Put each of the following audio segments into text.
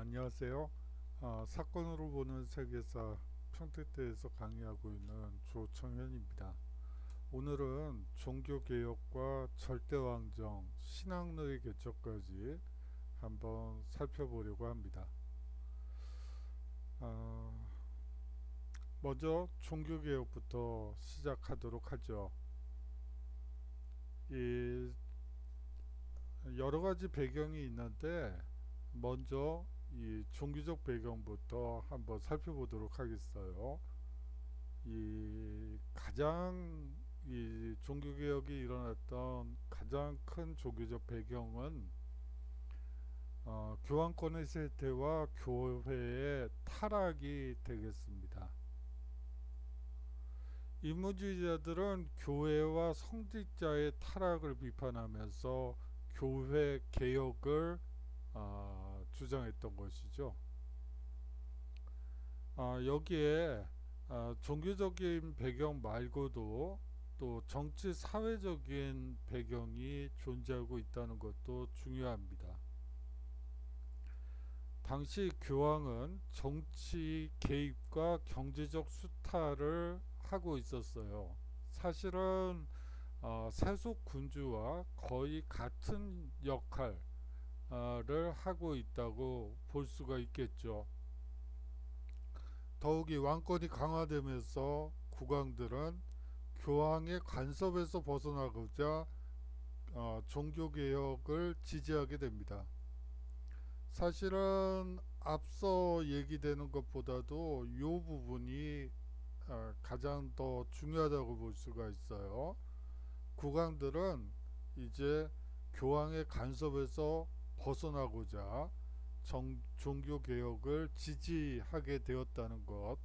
안녕하세요. 사건으로 보는 세계사 평택대에서 강의하고 있는 조청현입니다. 오늘은 종교개혁과 절대왕정, 신학로의 개척까지 한번 살펴보려고 합니다. 어, 먼저 종교개혁부터 시작하도록 하죠. 이 여러 가지 배경이 있는데 먼저 이 종교적 배경부터 한번 살펴보도록 하겠어요. 이 가장 이 종교개혁이 일어났던 가장 큰 종교적 배경은 교황권의 쇠퇴와 교회의 타락이 되겠습니다. 인문주의자들은 교회와 성직자의 타락을 비판하면서 교회 개혁을 주장했던 것이죠. 여기에 종교적인 배경 말고도 또 정치 사회적인 배경이 존재하고 있다는 것도 중요합니다. 당시 교황은 정치 개입과 경제적 수탈을 하고 있었어요. 사실은 세속 군주와 거의 같은 역할을 하고 있다고 볼 수가 있겠죠. 더욱이 왕권이 강화되면서 국왕들은 교황의 간섭에서 벗어나고자 종교개혁을 지지하게 됩니다. 사실은 앞서 얘기되는 것보다도 이 부분이 가장 더 중요하다고 볼 수가 있어요. 국왕들은 이제 교황의 간섭에서 벗어나고자 종교개혁을 지지하게 되었다는 것,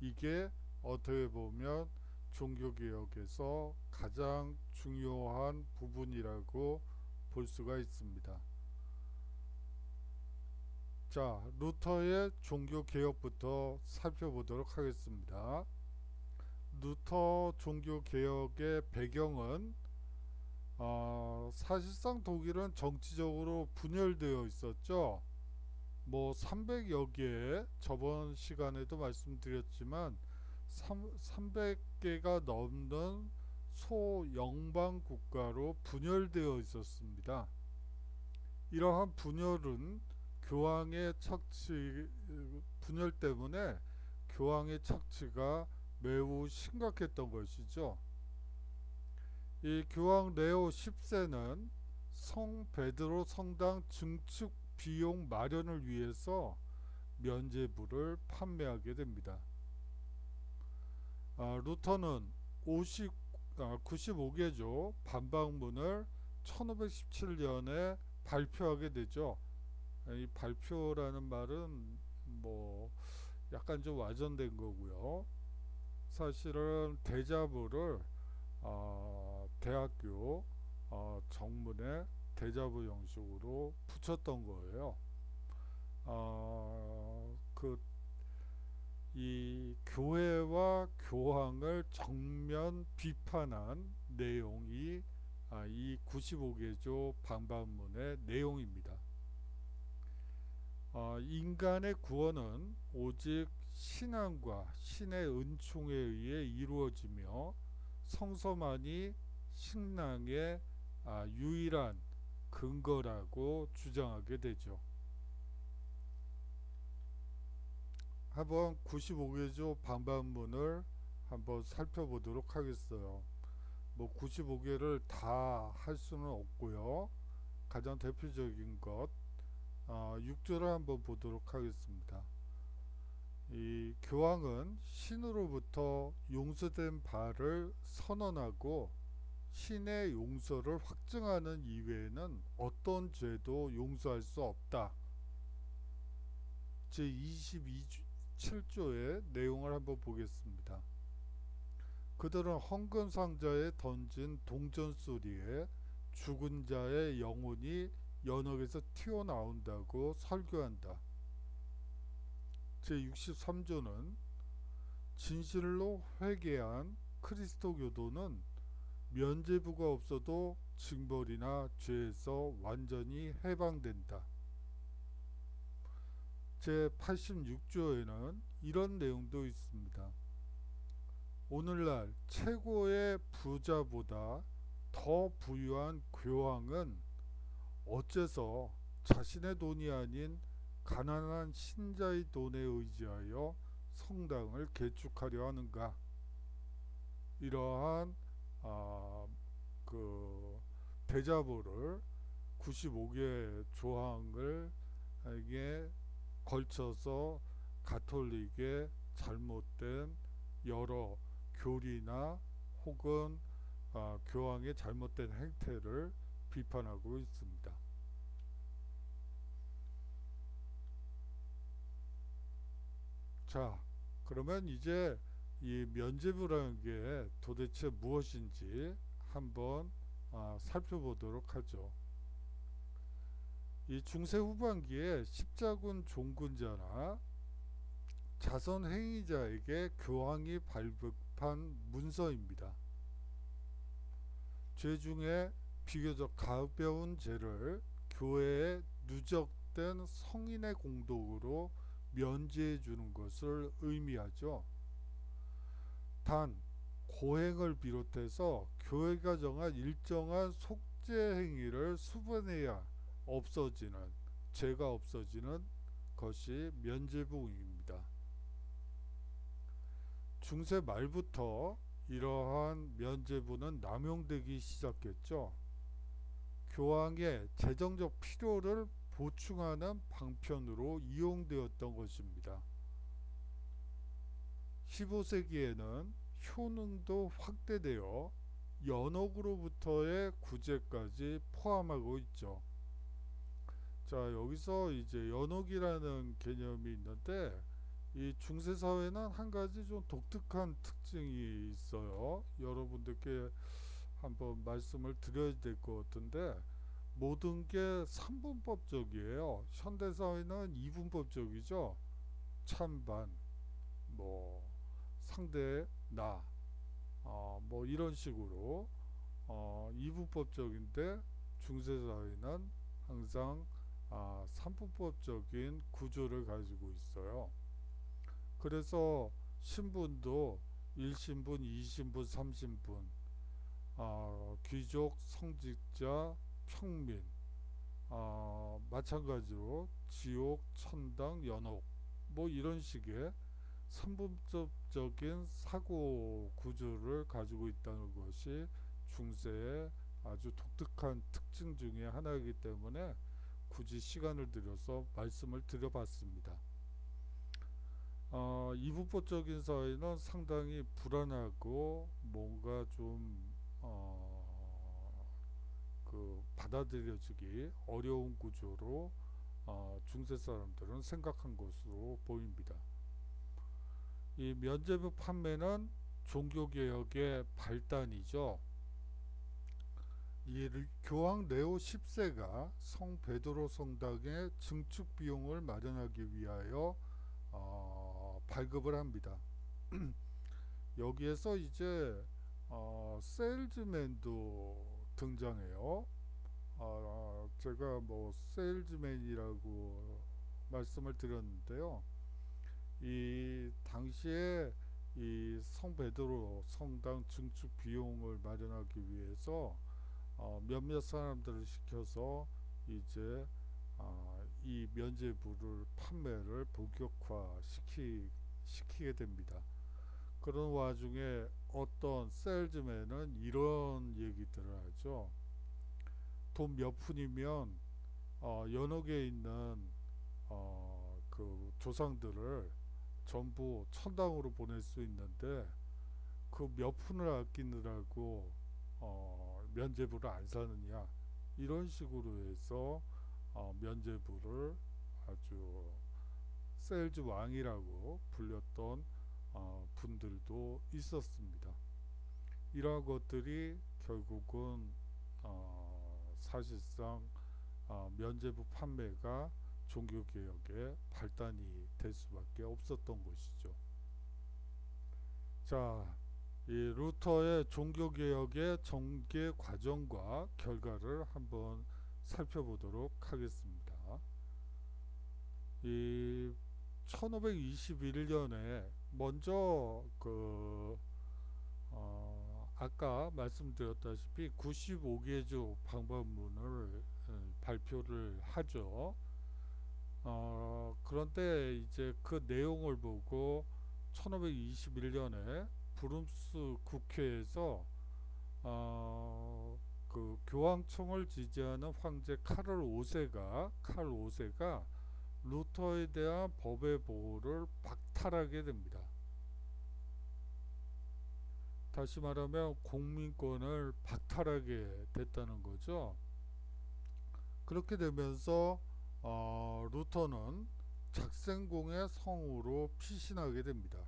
이게 어떻게 보면 종교개혁에서 가장 중요한 부분이라고 볼 수가 있습니다. 자, 루터의 종교개혁부터 살펴보도록 하겠습니다. 루터 종교개혁의 배경은 사실상 독일은 정치적으로 분열되어 있었죠. 뭐 300여 개, 저번 시간에도 말씀드렸지만 300개가 넘는 소영방 국가로 분열되어 있었습니다. 이러한 분열은 분열 때문에 교황의 착취가 매우 심각했던 것이죠. 이 교황 레오 10세는 성 베드로 성당 증축 비용 마련을 위해서 면죄부를 판매하게 됩니다. 루터는 95개조 반박문을 1517년에 발표하게 되죠. 이 발표라는 말은 뭐 약간 좀 와전된 거고요. 사실은 대자보를 대학교 정문에 대자보 형식으로 붙였던 거예요. 이 교회와 교황을 정면 비판한 내용이 이 95개조 반박문의 내용입니다. 인간의 구원은 오직 신앙과 신의 은총에 의해 이루어지며 성서만이 신앙의 유일한 근거라고 주장하게 되죠. 한번 95개조 반박문을 한번 살펴보도록 하겠어요. 뭐 95개를 다 할 수는 없고요. 가장 대표적인 것 6조를 한번 보도록 하겠습니다. 이 교황은 신으로부터 용서된 바를 선언하고 신의 용서를 확증하는 이외에는 어떤 죄도 용서할 수 없다. 제 27조의 내용을 한번 보겠습니다. 그들은 헌금 상자에 던진 동전 소리에 죽은 자의 영혼이 연옥에서 튀어나온다고 설교한다. 제63조는 진실로 회개한 그리스도교도는 면죄부가 없어도 징벌이나 죄에서 완전히 해방된다. 제86조에는 이런 내용도 있습니다. 오늘날 최고의 부자보다 더 부유한 교황은 어째서 자신의 돈이 아닌 가난한 신자의 돈에 의지하여 성당을 개축하려 하는가? 이러한 그 대자보를 95개 조항을 에게 걸쳐서 가톨릭의 잘못된 여러 교리나 혹은 교황의 잘못된 행태를 비판하고 있습니다. 자, 그러면 이제 이 면죄부라는 게 도대체 무엇인지 한번 살펴보도록 하죠. 이 중세 후반기에 십자군 종군자나 자선 행위자에게 교황이 발급한 문서입니다. 죄 중에 비교적 가벼운 죄를 교회에 누적된 성인의 공덕으로 면제해 주는 것을 의미하죠. 단 고행을 비롯해서 교회가 정한 일정한 속죄 행위를 수반해야 없어지는, 죄가 없어지는 것이 면죄부입니다. 중세 말부터 이러한 면죄부는 남용되기 시작했죠. 교황의 재정적 필요를 보충하는 방편으로 이용되었던 것입니다. 15세기에는 효능도 확대되어 연옥으로부터의 구제까지 포함하고 있죠. 자, 여기서 이제 연옥이라는 개념이 있는데, 이 중세 사회는 한 가지 좀 독특한 특징이 있어요. 여러분들께 한번 말씀을 드려야 될 것 같은데, 모든 게 3분법적이에요. 현대 사회는 2분법적이죠. 찬반, 뭐 상대 나, 뭐 이런 식으로 2분법적인데 중세 사회는 항상 3분법적인 구조를 가지고 있어요. 그래서 신분도 1신분, 2신분, 3신분, 귀족, 성직자, 평민, 마찬가지로 지옥, 천당, 연옥, 뭐 이런 식의 3분법적인 사고 구조를 가지고 있다는 것이 중세의 아주 독특한 특징 중에 하나이기 때문에 굳이 시간을 들여서 말씀을 드려봤습니다. 이분법적인 사회는 상당히 불안하고 뭔가 좀 받아들여지기 어려운 구조로 중세 사람들은 생각한 것으로 보입니다. 이 면죄부 판매는 종교개혁의 발단이죠. 이 교황 레오 10세가 성 베드로 성당의 증축 비용을 마련하기 위하여 발급을 합니다. 여기에서 이제 세일즈맨도 등장해요. 제가 뭐 세일즈맨이라고 말씀을 드렸는데요. 이 당시에 이 성 베드로 성당 증축 비용을 마련하기 위해서 몇몇 사람들을 시켜서 이제 이 면죄부를 판매를 본격화시키게 됩니다. 그런 와중에 어떤 세일즈맨은 이런 얘기들을 하죠. 돈 몇 푼이면 연옥에 있는 그 조상들을 전부 천당으로 보낼 수 있는데 그 몇 푼을 아끼느라고 면죄부를 안 사느냐, 이런 식으로 해서 면죄부를 아주 세일즈 왕이라고 불렸던 분들도 있었습니다. 이러한 것들이 결국은 사실상 면죄부 판매가 종교개혁의 발단이 될 수밖에 없었던 것이죠. 자, 이 루터의 종교개혁의 전개 과정과 결과를 한번 살펴보도록 하겠습니다. 이 1521년에 먼저 아까 말씀드렸다시피 95개조 방법문을 발표를 하죠. 그런데 이제 그 내용을 보고 1521년에 브룸스 국회에서 그 교황청을 지지하는 황제 카를 5세가 루터에 대한 법의 보호를 박탈하게 됩니다. 다시 말하면 공민권을 박탈하게 됐다는 거죠. 그렇게 되면서 루터는 작생공의 성으로 피신하게 됩니다.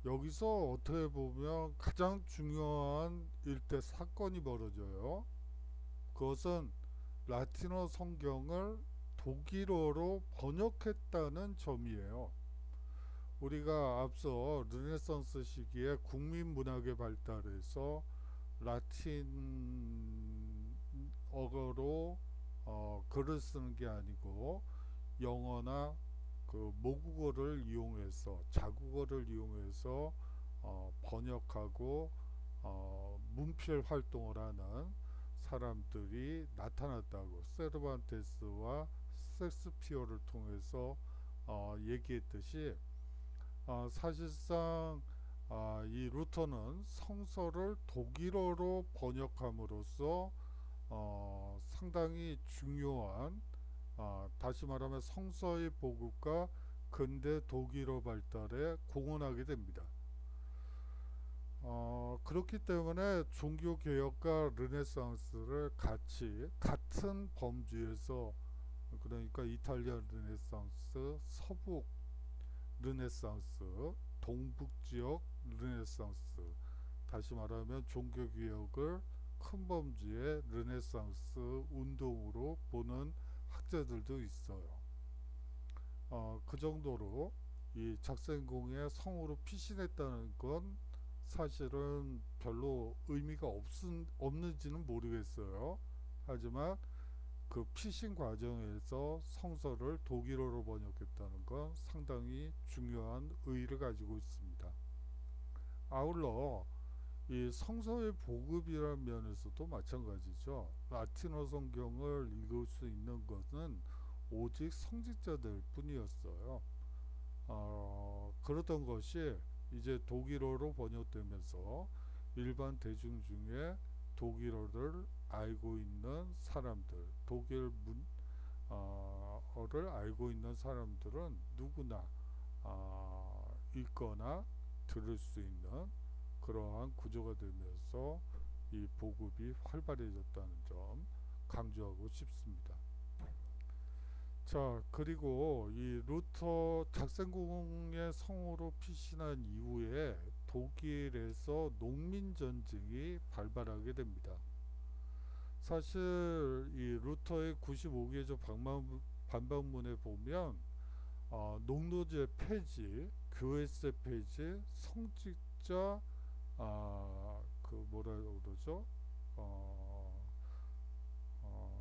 여기서 어떻게 보면 가장 중요한 일대 사건이 벌어져요. 그것은 라틴어 성경을 독일어로 번역했다는 점이에요. 우리가 앞서 르네상스 시기에 국민문학의 발달에서 라틴어로 글을 쓰는 게 아니고 영어나 그 모국어를 이용해서 자국어를 이용해서 번역하고 문필 활동을 하는 사람들이 나타났다고 세르반테스와 섹스피어를 통해서 얘기했듯이 사실상 이 루터는 성서를 독일어로 번역함으로써 상당히 중요한 다시 말하면 성서의 보급과 근대 독일어 발달에 공헌하게 됩니다. 그렇기 때문에 종교개혁과 르네상스를 같은 범주에서, 그러니까 이탈리아 르네상스, 서북 르네상스, 동북지역 르네상스, 다시 말하면 종교개혁을 큰 범주의 르네상스 운동으로 보는 학자들도 있어요. 그 정도로 이 작생공의 성으로 피신했다는 건 사실은 별로 의미가 없는지는 모르겠어요. 하지만 그 피신 과정에서 성서를 독일어로 번역했다는 건 상당히 중요한 의의를 가지고 있습니다. 아울러 이 성서의 보급이라는 면에서도 마찬가지죠. 라틴어 성경을 읽을 수 있는 것은 오직 성직자들 뿐이었어요. 그러던 것이 이제 독일어로 번역되면서 일반 대중 중에 독일어를 알고 있는 사람들, 독일어를 알고 있는 사람들은 누구나 읽거나 들을 수 있는 그러한 구조가 되면서 이 보급이 활발해졌다는 점 강조하고 싶습니다. 자, 그리고 이 루터 작생공의 성으로 피신한 이후에 독일에서 농민전쟁이 발발하게 됩니다. 사실 이 루터의 95개조 반박문에 보면 농노제 폐지, 교회세 폐지, 성직자 그 뭐라고 그러죠?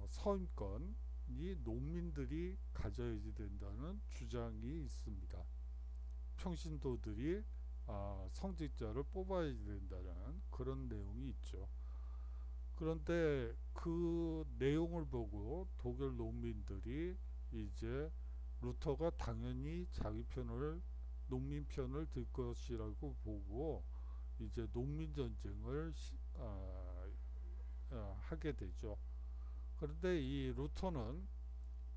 서임권이 농민들이 가져야지 된다는 주장이 있습니다. 평신도들이 성직자를 뽑아야 된다는 그런 내용이 있죠. 그런데 그 내용을 보고 독일 농민들이 이제 루터가 당연히 자기 편을, 농민 편을 들 것이라고 보고 이제 농민전쟁을 하게 되죠. 그런데 이 루터는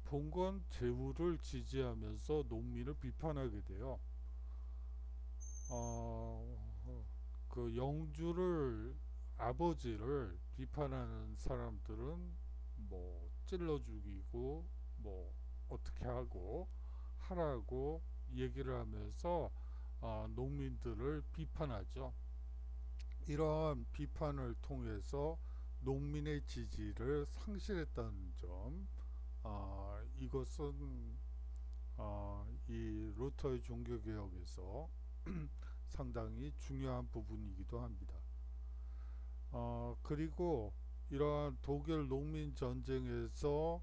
봉건 제후를 지지하면서 농민을 비판하게 돼요. 그 영주를, 아버지를 비판하는 사람들은 뭐 찔러 죽이고 뭐 어떻게 하라고 얘기를 하면서 농민들을 비판하죠. 이러한 비판을 통해서 농민의 지지를 상실했다는 점, 이것은 이 루터의 종교개혁에서 상당히 중요한 부분이기도 합니다. 그리고 이러한 독일 농민 전쟁에서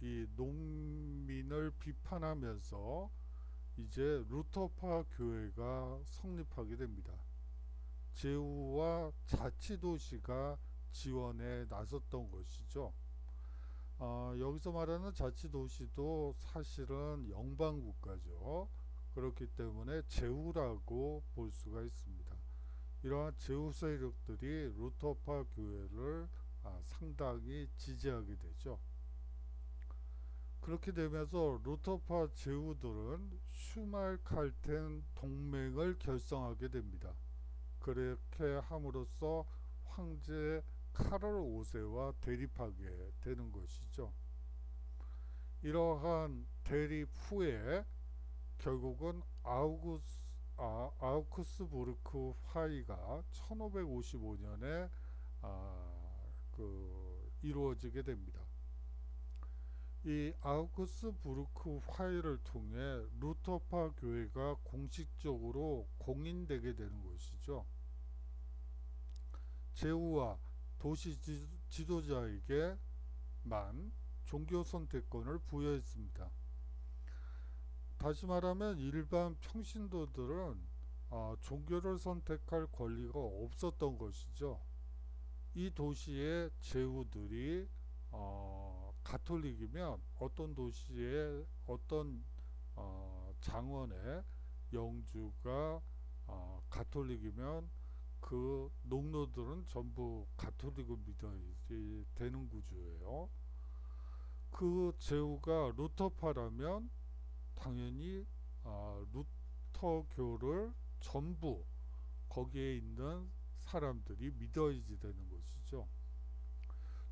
이 농민의 개인을 비판하면서 이제 루터파 교회가 성립하게 됩니다. 제후와 자치도시가 지원에 나섰던 것이죠. 여기서 말하는 자치도시도 사실은 영방국가죠. 그렇기 때문에 제후라고 볼 수가 있습니다. 이러한 제후 세력들이 루터파 교회를 상당히 지지하게 되죠. 그렇게 되면서 루터파 제후들은 슈말칼텐 동맹을 결성하게 됩니다. 그렇게 함으로써 황제 카를 5세와 대립하게 되는 것이죠. 이러한 대립 후에 결국은 아우크스부르크 화의가 1555년에 이루어지게 됩니다. 이 아우크스부르크 화의를 통해 루터파 교회가 공식적으로 공인되게 되는 것이죠. 제후와 도시 지도자에게만 종교 선택권을 부여했습니다. 다시 말하면 일반 평신도들은 종교를 선택할 권리가 없었던 것이죠. 이 도시의 제후들이 가톨릭이면 어떤 도시의 어떤 장원의 영주가 가톨릭이면 그 농노들은 전부 가톨릭을 믿어야 되는 구조예요. 그 제후가 루터파라면 당연히 루터교를 전부 거기에 있는 사람들이 믿어야지 되는 것이죠.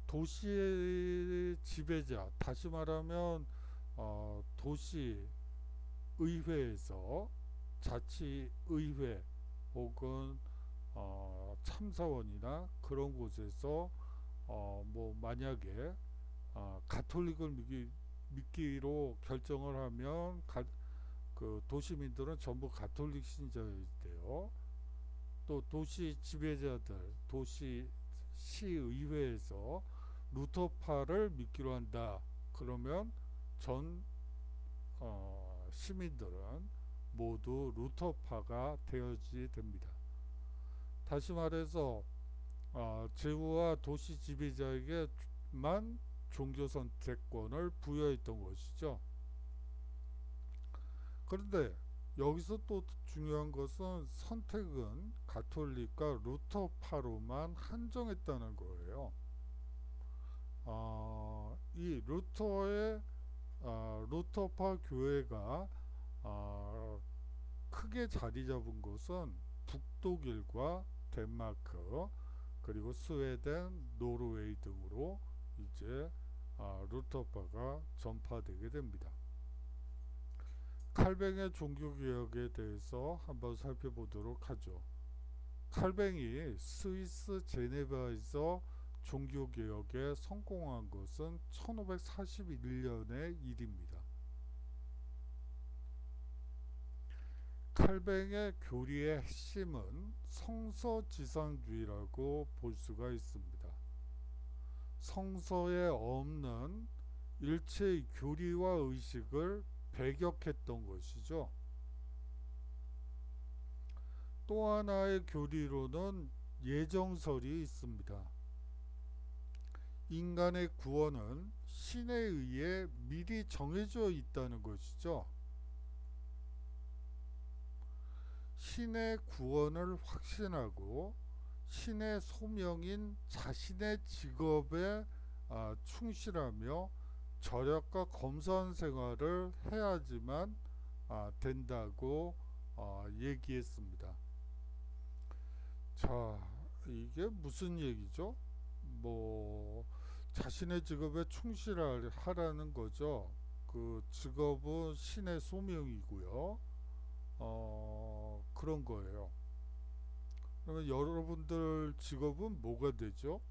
도시의 지배자, 다시 말하면 도시 의회에서 자치의회 혹은 참사원이나 그런 곳에서 만약에 가톨릭을 믿기로 결정을 하면 그 도시민들은 전부 가톨릭 신자여야 돼요. 또 도시 지배자들, 도시 시의회에서 루터파를 믿기로 한다. 그러면 전 시민들은 모두 루터파가 되어지게 됩니다. 다시 말해서 제후와 도시 지배자에게만 종교 선택권을 부여했던 것이죠. 그런데 여기서 또 중요한 것은 선택은 가톨릭과 루터파로만 한정했다는 거예요. 이 루터파 교회가 크게 자리 잡은 것은 북독일과 덴마크 그리고 스웨덴, 노르웨이 등으로 이제 루터파가 전파되게 됩니다. 칼뱅의 종교개혁에 대해서 한번 살펴보도록 하죠. 칼뱅이 스위스 제네바에서 종교개혁에 성공한 것은 1541년의 일입니다. 칼뱅의 교리의 핵심은 성서지상주의라고 볼 수가 있습니다. 성서에 없는 일체의 교리와 의식을 배격했던 것이죠. 또 하나의 교리로는 예정설이 있습니다. 인간의 구원은 신에 의해 미리 정해져 있다는 것이죠. 신의 구원을 확신하고 신의 소명인 자신의 직업에 충실하며 절약과 검소한 생활을 해야지만 된다고 얘기했습니다. 자, 이게 무슨 얘기죠? 자신의 직업에 충실하라는 거죠. 그 직업은 신의 소명이고요. 그런 거예요. 그러면 여러분들 직업은 뭐가 되죠?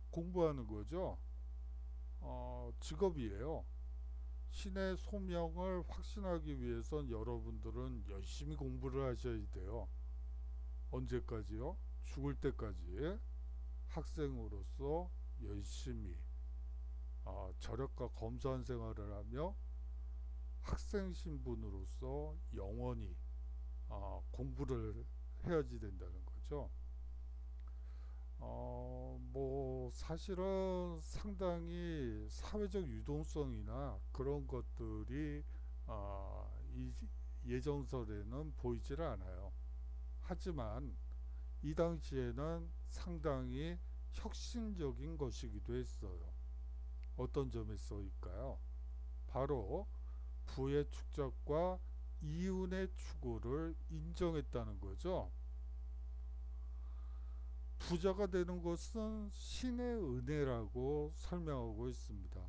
공부하는 거죠. 직업이에요. 신의 소명을 확신하기 위해선 여러분들은 열심히 공부를 하셔야 돼요. 언제까지요? 죽을 때까지 학생으로서 열심히 절약과 검소한 생활을 하며 학생 신분으로서 영원히 공부를 해야지 된다는 거죠. 뭐 사실은 상당히 사회적 유동성이나 그런 것들이 이 예정설에는 보이질 않아요. 하지만 이 당시에는 상당히 혁신적인 것이기도 했어요. 어떤 점에서일까요? 바로 부의 축적과 이윤의 추구를 인정했다는 거죠. 부자가 되는 것은 신의 은혜라고 설명하고 있습니다.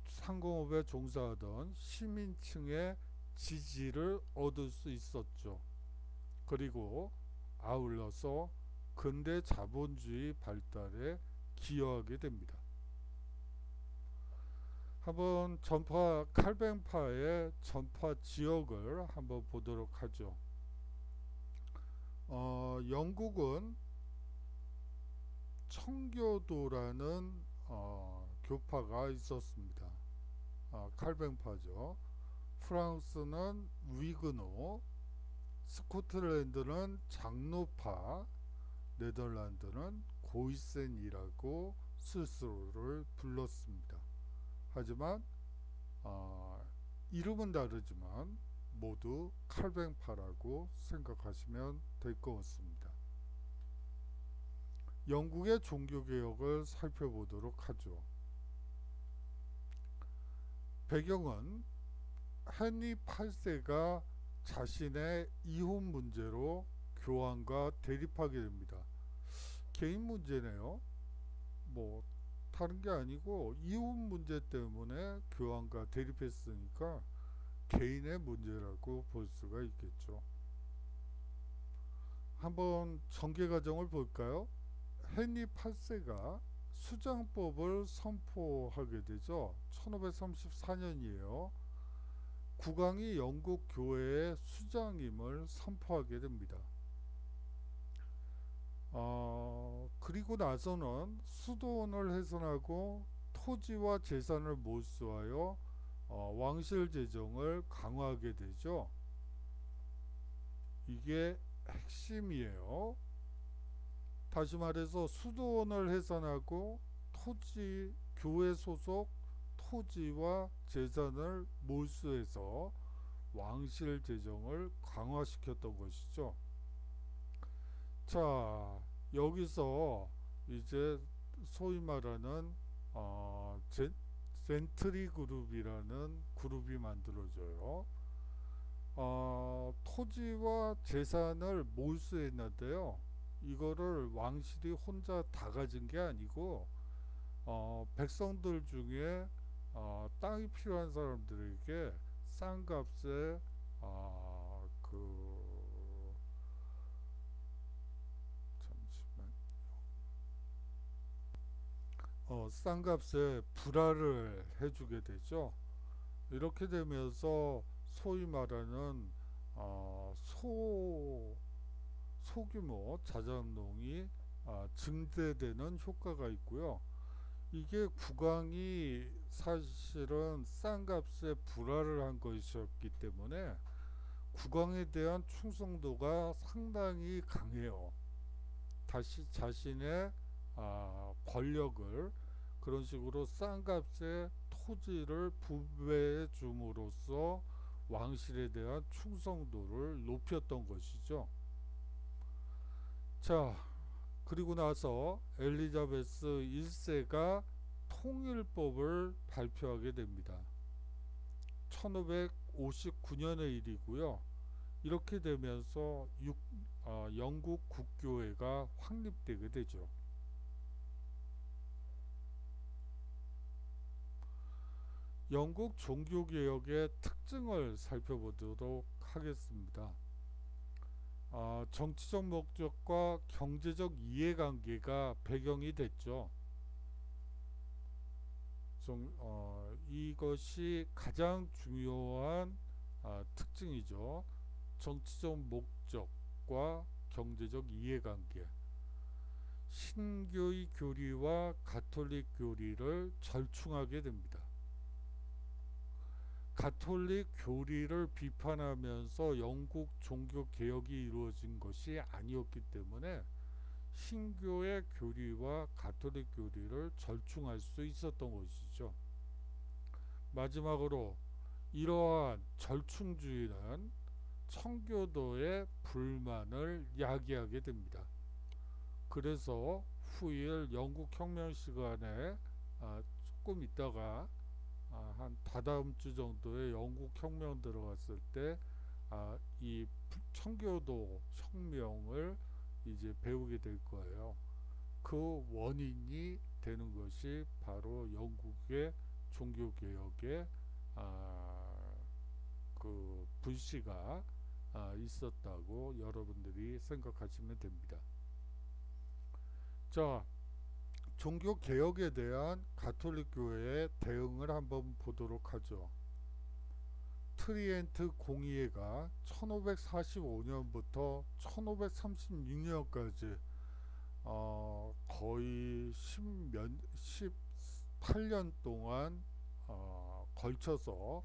상공업에 종사하던 시민층의 지지를 얻을 수 있었죠. 그리고 아울러서 근대 자본주의 발달에 기여하게 됩니다. 한번 칼뱅파의 전파 지역을 한번 보도록 하죠. 영국은 청교도라는 교파가 있었습니다. 칼뱅파죠. 프랑스는 위그노, 스코틀랜드는 장로파, 네덜란드는 고이센이라고 스스로를 불렀습니다. 하지만 이름은 다르지만 모두 칼뱅파라고 생각하시면 될 것 같습니다. 영국의 종교개혁을 살펴보도록 하죠. 배경은 헨리 8세가 자신의 이혼 문제로 교황과 대립하게 됩니다. 개인 문제네요. 뭐 다른 게 아니고 이혼 문제 때문에 교황과 대립했으니까 개인의 문제라고 볼 수가 있겠죠. 한번 전개 과정을 볼까요? 헨리 8세가 수장법을 선포하게 되죠. 1534년이에요. 국왕이 영국 교회의 수장임을 선포하게 됩니다. 그리고 나서는 수도원을 훼손하고 토지와 재산을 몰수하여 왕실 재정을 강화하게 되죠. 이게 핵심이에요. 다시 말해서 수도원을 훼손하고 교회 소속 토지와 재산을 몰수해서 왕실 재정을 강화시켰던 것이죠. 자, 여기서 이제 소위 말하는 젠트리 그룹이라는 그룹이 만들어져요. 토지와 재산을 몰수했는데요. 이거를 왕실이 혼자 다 가진 게 아니고 백성들 중에 땅이 필요한 사람들에게 싼 값에 싼 값에 불화를 해주게 되죠. 이렇게 되면서 소위 말하는 소규모 자작농이 증대되는 효과가 있고요. 이게 국왕이 사실은 싼 값에 불화를 한 것이었기 때문에 국왕에 대한 충성도가 상당히 강해요. 다시 자신의 권력을 그런 식으로 싼 값에 토지를 부배해 줌으로써 왕실에 대한 충성도를 높였던 것이죠. 자, 그리고 나서 엘리자베스 1세가 통일법을 발표하게 됩니다. 1559년의 일이고요. 이렇게 되면서 영국 국교회가 확립되게 되죠. 영국 종교개혁의 특징을 살펴보도록 하겠습니다. 정치적 목적과 경제적 이해관계가 배경이 됐죠. 이것이 가장 중요한 특징이죠. 정치적 목적과 경제적 이해관계. 신교의 교리와 가톨릭 교리를 절충하게 됩니다. 가톨릭 교리를 비판하면서 영국 종교 개혁이 이루어진 것이 아니었기 때문에 신교의 교리와 가톨릭 교리를 절충할 수 있었던 것이죠. 마지막으로 이러한 절충주의는 청교도의 불만을 야기하게 됩니다. 그래서 후일 영국 혁명 시간에 조금 있다가 한 다다음 주 정도에 영국 혁명 들어갔을 때 이 청교도 혁명을 이제 배우게 될 거예요. 그 원인이 되는 것이 바로 영국의 종교개혁의 그 불씨가 있었다고 여러분들이 생각하시면 됩니다. 자, 종교개혁에 대한 가톨릭 교회의 대응을 한번 보도록 하죠. 트리엔트 공의회가 1545년부터 1536년까지 거의 18년 동안 걸쳐서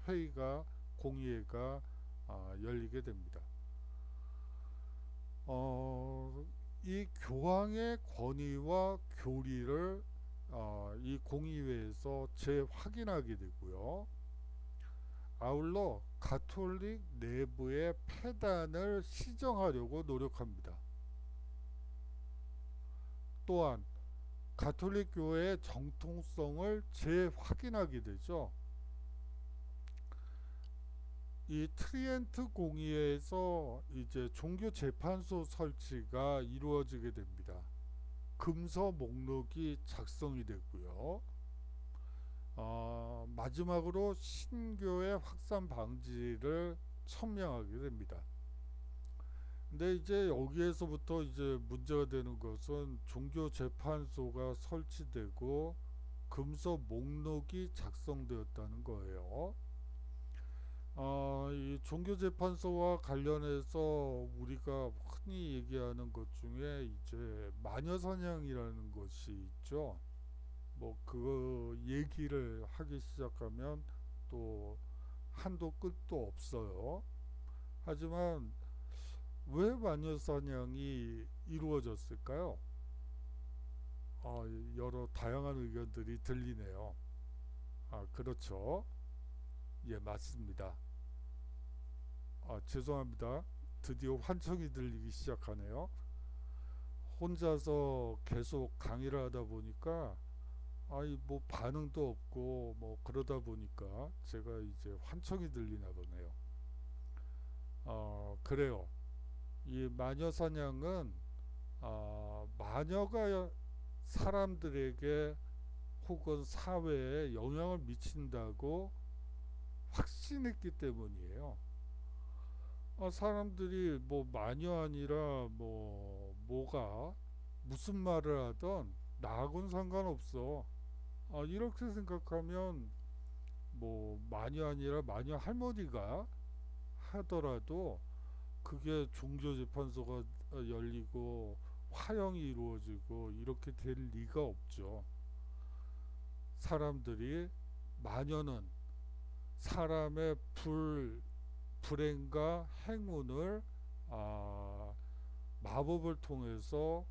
회의가 공의회가 열리게 됩니다. 이 교황의 권위와 교리를 이 공의회에서 재확인하게 되고요. 아울러 가톨릭 내부의 폐단을 시정하려고 노력합니다. 또한 가톨릭 교회의 정통성을 재확인하게 되죠. 이 트리엔트 공의회에서 이제 종교재판소 설치가 이루어지게 됩니다. 금서 목록이 작성이 되고요. 마지막으로 신교의 확산 방지를 천명하게 됩니다. 근데 이제 여기에서부터 이제 문제가 되는 것은 종교재판소가 설치되고 금서 목록이 작성되었다는 거예요. 이 종교재판소와 관련해서 우리가 흔히 얘기하는 것 중에 이제 마녀사냥이라는 것이 있죠. 뭐 그 얘기를 하기 시작하면 또 한도 끝도 없어요. 하지만 왜 마녀사냥이 이루어졌을까요? 여러 다양한 의견들이 들리네요. 그렇죠. 예, 맞습니다. 죄송합니다. 드디어 환청이 들리기 시작하네요. 혼자서 계속 강의를 하다 보니까 뭐 반응도 없고 뭐 그러다 보니까 제가 이제 환청이 들리나 보네요. 그래요. 이 마녀사냥은 마녀가 사람들에게 혹은 사회에 영향을 미친다고 확신했기 때문이에요. 사람들이 뭐 마녀 아니라 뭐가 무슨 말을 하던 나하고는 상관없어. 이렇게 생각하면 뭐 마녀 아니라 마녀 할머니가 하더라도 그게 종교재판소가 열리고 화형이 이루어지고 이렇게 될 리가 없죠. 사람들이 마녀는 사람의 불행과 행운을 마법을 통해서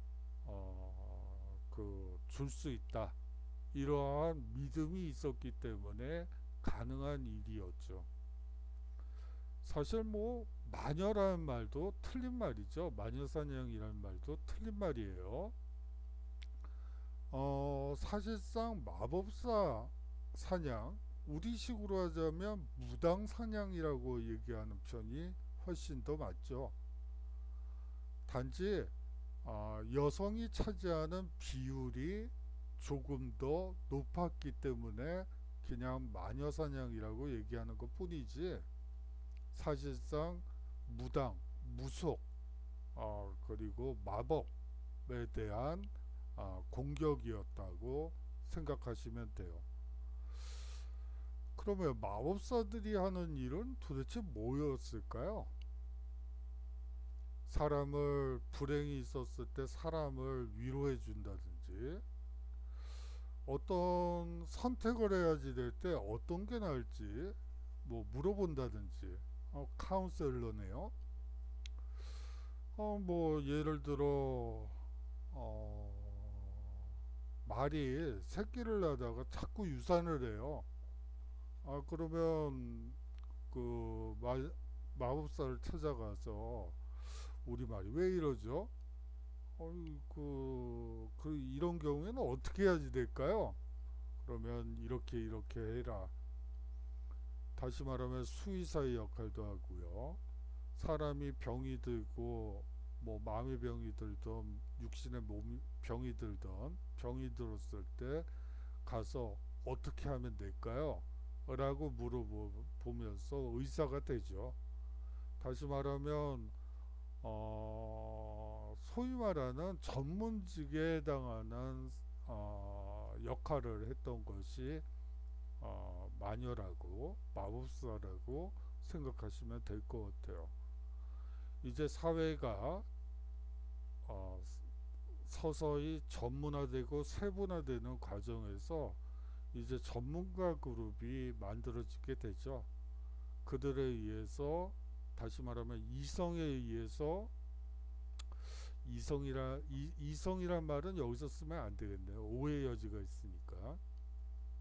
줄 수 있다. 이러한 믿음이 있었기 때문에 가능한 일이었죠. 사실 뭐 마녀라는 말도 틀린 말이죠. 마녀사냥이라는 말도 틀린 말이에요. 사실상 마법사 사냥, 우리식으로 하자면 무당사냥이라고 얘기하는 편이 훨씬 더 맞죠. 단지 여성이 차지하는 비율이 조금 더 높았기 때문에 그냥 마녀사냥이라고 얘기하는 것 뿐이지, 사실상 무당, 무속, 그리고 마법에 대한 공격이었다고 생각하시면 돼요. 그러면 마법사들이 하는 일은 도대체 뭐였을까요? 사람을 불행이 있었을 때 사람을 위로해 준다든지 어떤 선택을 해야지 될 때 어떤 게 나을지 뭐 물어본다든지 카운셀러네요. 뭐 예를 들어 어, 말이 새끼를 낳다가 자꾸 유산을 해요. 그러면 그 마법사를 찾아가서 우리 말이 왜 이러죠? 이런 경우에는 어떻게 해야지 될까요? 그러면 이렇게 이렇게 해라. 다시 말하면 수의사의 역할도 하고요. 사람이 병이 들고 뭐 마음의 병이 들던 육신의 몸 병이 들던 병이 들었을 때 가서 어떻게 하면 될까요? 라고 물어보면서 의사가 되죠. 다시 말하면 소위 말하는 전문직에 해당하는 역할을 했던 것이 마녀라고 마법사라고 생각하시면 될 것 같아요. 이제 사회가 서서히 전문화되고 세분화되는 과정에서 이제 전문가 그룹이 만들어지게 되죠. 그들에 의해서 다시 말하면 이성에 의해서 이성이란 말은 여기서 쓰면 안 되겠네요. 오해 여지가 있으니까.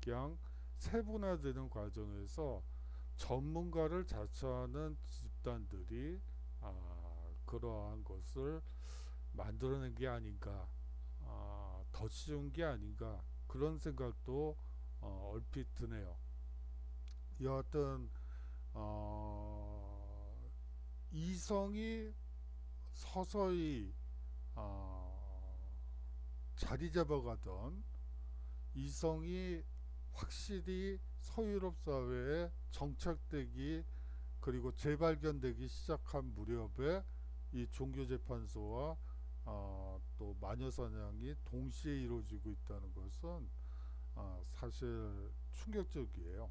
그냥 세분화되는 과정에서 전문가를 자처하는 집단들이 그러한 것을 만들어낸 게 아닌가, 더 쉬운 게 아닌가 그런 생각도 얼핏 드네요. 여하튼 이성이 서서히 자리 잡아가던 이성이 확실히 서유럽 사회에 정착되기 그리고 재발견되기 시작한 무렵에 이 종교재판소와 또 마녀사냥이 동시에 이루어지고 있다는 것은 사실 충격적이에요.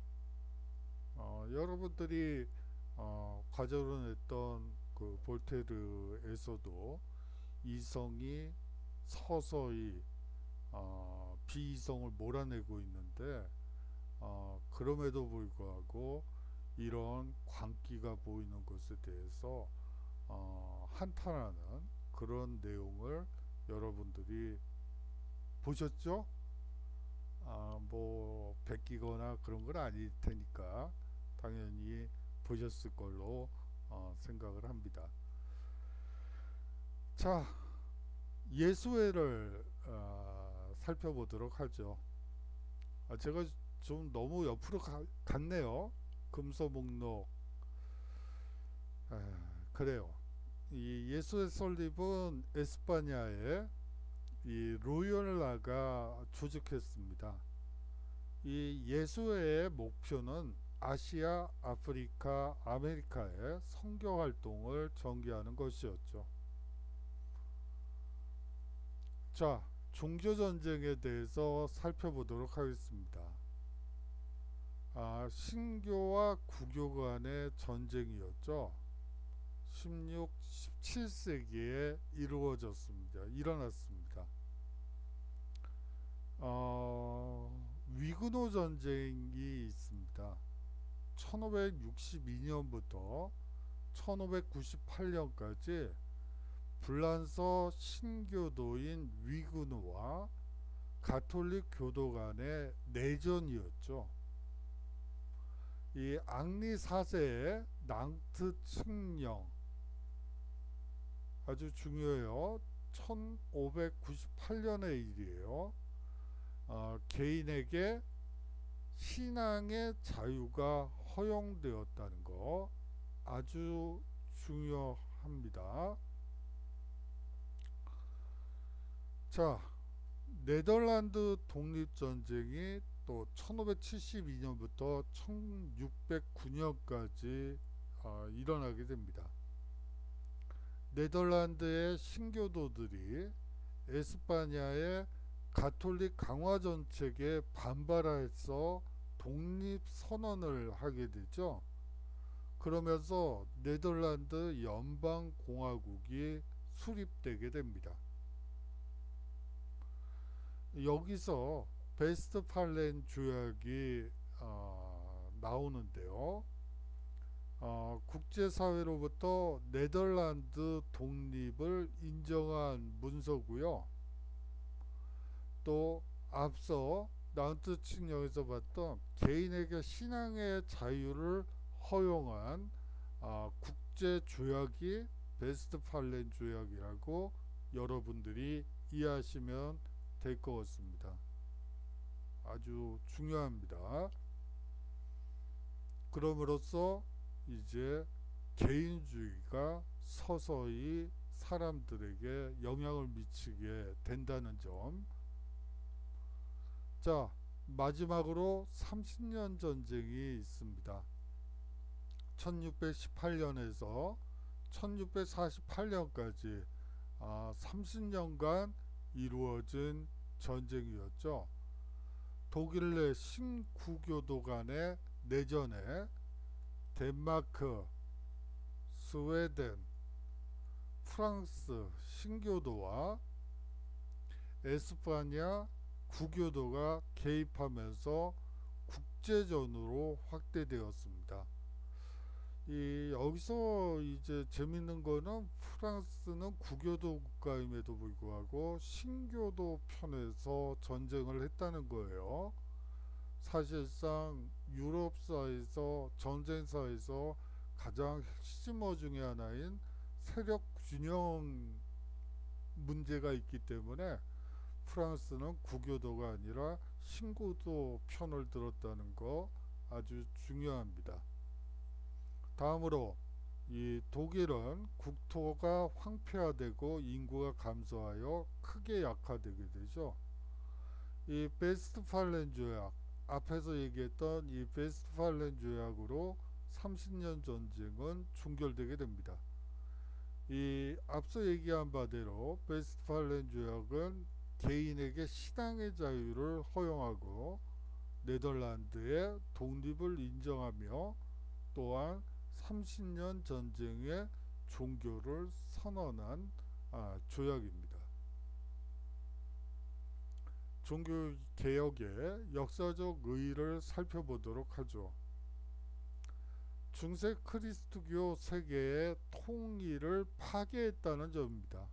여러분들이 과제로 냈던 그 볼테르에서도 이성이 서서히 비이성을 몰아내고 있는데 그럼에도 불구하고 이런 광기가 보이는 것에 대해서 한탄하는 그런 내용을 여러분들이 보셨죠? 뭐 베끼거나 그런 건 아닐 테니까 당연히 보셨을 걸로 생각을 합니다. 자, 예수회를 살펴보도록 하죠. 제가 좀 너무 옆으로 갔네요. 금서 목록. 그래요. 이 예수의 설립은 에스파냐의 이 로열라가 조직했습니다. 이 예수회의 목표는 아시아, 아프리카, 아메리카의 선교 활동을 전개하는 것이었죠. 자, 종교 전쟁에 대해서 살펴보도록 하겠습니다. 신교와 구교 간의 전쟁이었죠. 16, 17세기에 일어났습니다. 위그노 전쟁이 있습니다. 1562년부터 1598년까지 불란서 신교도인 위그노와 가톨릭 교도 간의 내전이었죠. 이 앙리 4세의 낭트 칙령 아주 중요해요. 1598년의 일이에요. 개인에게 신앙의 자유가 허용되었다는 거 아주 중요합니다. 자, 네덜란드 독립전쟁이 또 1572년부터 1609년까지 일어나게 됩니다. 네덜란드의 신교도들이 에스파냐의 가톨릭 강화 정책에 반발해서 독립선언을 하게 되죠. 그러면서 네덜란드 연방공화국이 수립되게 됩니다. 여기서 베스트팔렌 조약이 나오는데요. 국제사회로부터 네덜란드 독립을 인정한 문서고요. 또 앞서 나운트 칙령에서 봤던 개인에게 신앙의 자유를 허용한 국제조약이 베스트팔렌 조약이라고 여러분들이 이해하시면 될 것 같습니다. 아주 중요합니다. 그럼으로써 이제 개인주의가 서서히 사람들에게 영향을 미치게 된다는 점. 자, 마지막으로 30년 전쟁이 있습니다. 1618년에서 1648년까지 30년간 이루어진 전쟁이었죠. 독일 내 신구교도 간의 내전에 덴마크, 스웨덴, 프랑스 신교도와 에스파냐 구교도가 개입하면서 국제전으로 확대되었습니다. 여기서 이제 재밌는 거는 프랑스는 구교도 국가임에도 불구하고 신교도 편에서 전쟁을 했다는 거예요. 사실상 유럽사에서 전쟁사에서 가장 핵심어 중에 하나인 세력 균형 문제가 있기 때문에 프랑스는 구교도가 아니라 신교도 편을 들었다는 거 아주 중요합니다. 다음으로 이 독일은 국토가 황폐화되고 인구가 감소하여 크게 약화되게 되죠. 이 베스트팔렌 조약, 앞에서 얘기했던 이 베스트팔렌 조약으로 30년 전쟁은 종결되게 됩니다. 이 앞서 얘기한 바대로 베스트팔렌 조약은 개인에게 신앙의 자유를 허용하고 네덜란드의 독립을 인정하며 또한 30년 전쟁의 종교를 선언한 조약입니다. 종교개혁의 역사적 의의를 살펴보도록 하죠. 중세 크리스트교 세계의 통일을 파괴했다는 점입니다.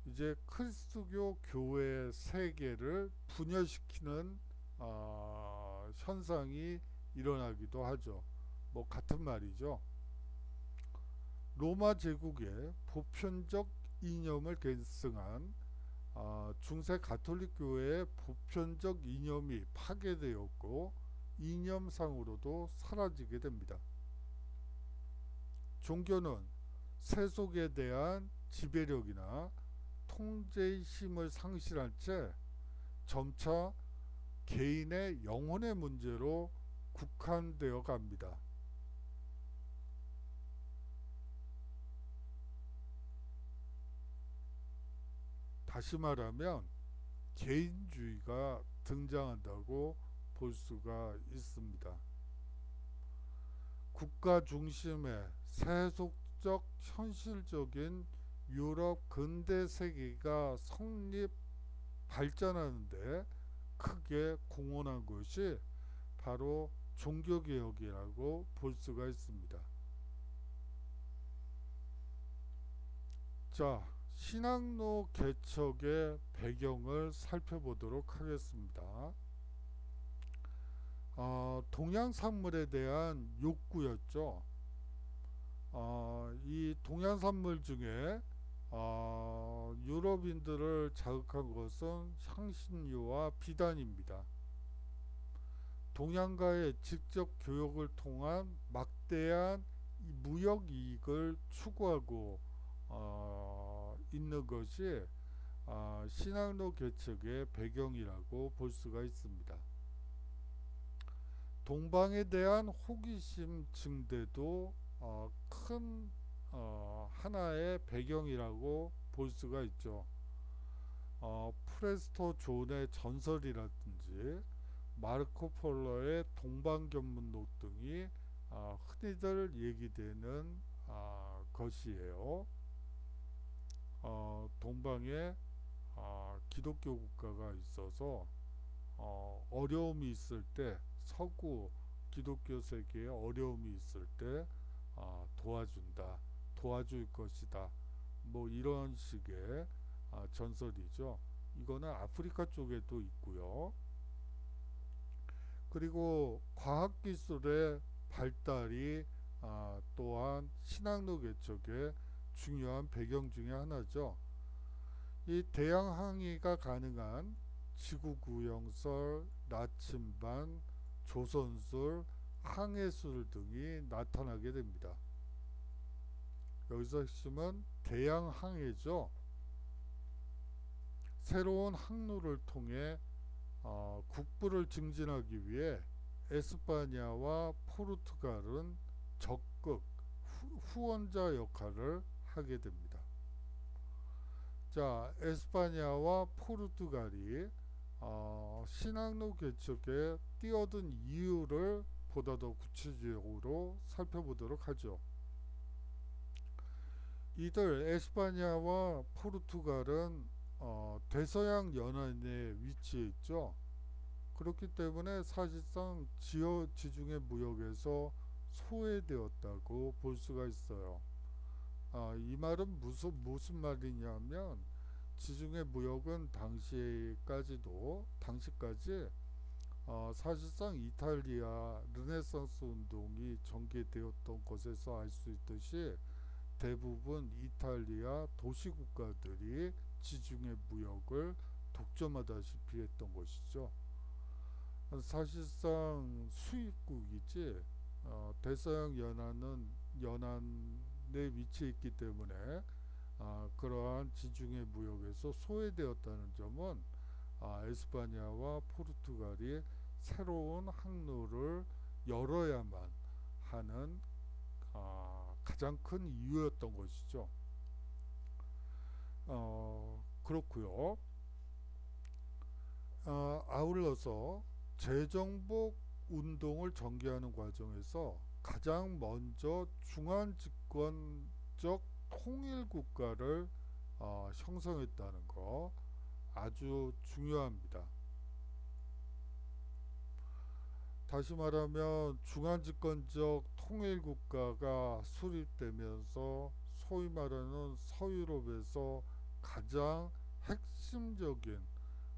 이제 크리스트교 교회 세계를 분열시키는 현상이 일어나기도 하죠. 뭐 같은 말이죠. 로마 제국의 보편적 이념을 계승한 중세 가톨릭 교회의 보편적 이념이 파괴되었고 이념상으로도 사라지게 됩니다. 종교는 세속에 대한 지배력이나 통제의 힘을 상실한 채 점차 개인의 영혼의 문제로 국한되어 갑니다. 다시 말하면 개인주의가 등장한다고 볼 수가 있습니다. 국가 중심의 세속적 현실적인 유럽 근대 세계가 발전하는데 크게 공헌한 것이 바로 종교개혁이라고 볼 수가 있습니다. 자, 신학로 개척의 배경을 살펴보도록 하겠습니다. 동양산물에 대한 욕구였죠. 이 동양산물 중에 유럽인들을 자극한 것은 향신료와 비단입니다. 동양과의 직접 교역을 통한 막대한 무역 이익을 추구하고 있는 것이 신학로 개척의 배경이라고 볼 수가 있습니다. 동방에 대한 호기심 증대도 큰 하나의 배경이라고 볼 수가 있죠. 프레스토 존의 전설이라든지 마르코 폴로의 동방견문록 등이 흔히들 얘기되는 것이에요. 동방에 기독교 국가가 있어서 어려움이 있을 때, 서구 기독교 세계에 어려움이 있을 때 도와준다, 도와줄 것이다, 뭐 이런 식의 전설이죠. 이거는 아프리카 쪽에도 있고요. 그리고 과학기술의 발달이 또한 신학로 개척의 중요한 배경 중에 하나죠. 이 대양 항해가 가능한 지구구형설, 나침반, 조선술, 항해술 등이 나타나게 됩니다. 여기서 핵심은 대양 항해죠. 새로운 항로를 통해 국부를 증진하기 위해 에스파냐와 포르투갈은 적극 후원자 역할을 하게 됩니다. 자, 에스파냐와 포르투갈이 신항로 개척에 뛰어든 이유를 보다 더 구체적으로 살펴보도록 하죠. 이들 에스파냐와 포르투갈은 대서양 연안에 위치해 있죠. 그렇기 때문에 사실상 지중해 무역에서 소외되었다고 볼 수가 있어요. 이 말은 무슨 말이냐면, 지중해 무역은 당시까지 사실상 이탈리아 르네상스 운동이 전개되었던 것에서 알 수 있듯이 대부분 이탈리아 도시국가들이 지중해 무역을 독점하다시피 했던 것이죠. 사실상 수입국이지, 대서양 연안에 위치해 있기 때문에 그러한 지중해 무역에서 소외되었다는 점은 에스파냐와 포르투갈이 새로운 항로를 열어야만 하는 가장 큰 이유였던 것이죠. 그렇고요. 아울러서 재정복 운동을 전개하는 과정에서 가장 먼저 중앙집권적 통일국가를 형성했다는 거 아주 중요합니다. 다시 말하면 중앙집권적 통일국가가 수립되면서 소위 말하는 서유럽에서 가장 핵심적인,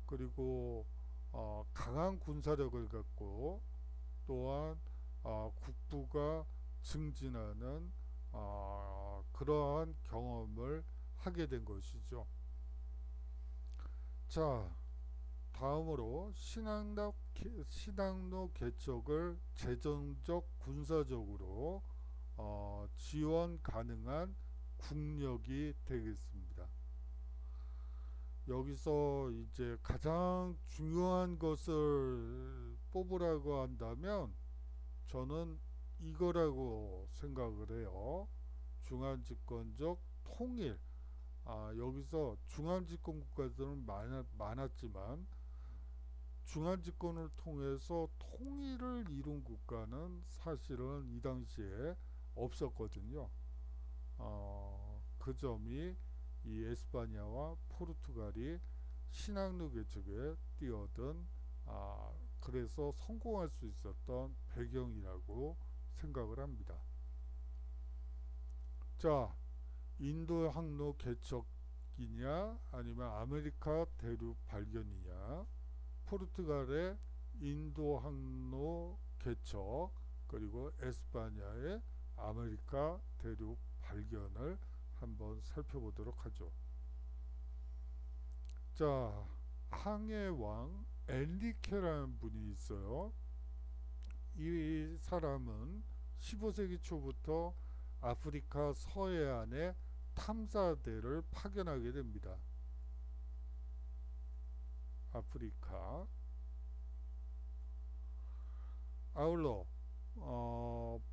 그리고 강한 군사력을 갖고 또한 국부가 증진하는 그러한 경험을 하게 된 것이죠. 자, 다음으로 신항로 개척을 재정적 군사적으로 지원 가능한 국력이 되겠습니다. 여기서 이제 가장 중요한 것을 뽑으라고 한다면 저는 이거라고 생각을 해요. 중앙집권적 통일. 여기서 중앙집권 국가들은 많았지만 중앙집권을 통해서 통일을 이룬 국가는 사실은 이 당시에 없었거든요. 그 점이 이 에스파냐와 포르투갈이 신항로 개척에 뛰어든 그래서 성공할 수 있었던 배경이라고 생각을 합니다. 자, 인도 항로 개척이냐 아니면 아메리카 대륙 발견이냐, 포르투갈의 인도 항로 개척 그리고 에스파냐의 아메리카 대륙 발견을 한번 살펴보도록 하죠. 자, 항해왕 엔리케라는 분이 있어요. 이 사람은 15세기 초부터 아프리카 서해안에 탐사대를 파견하게 됩니다. 아프리카. 아울러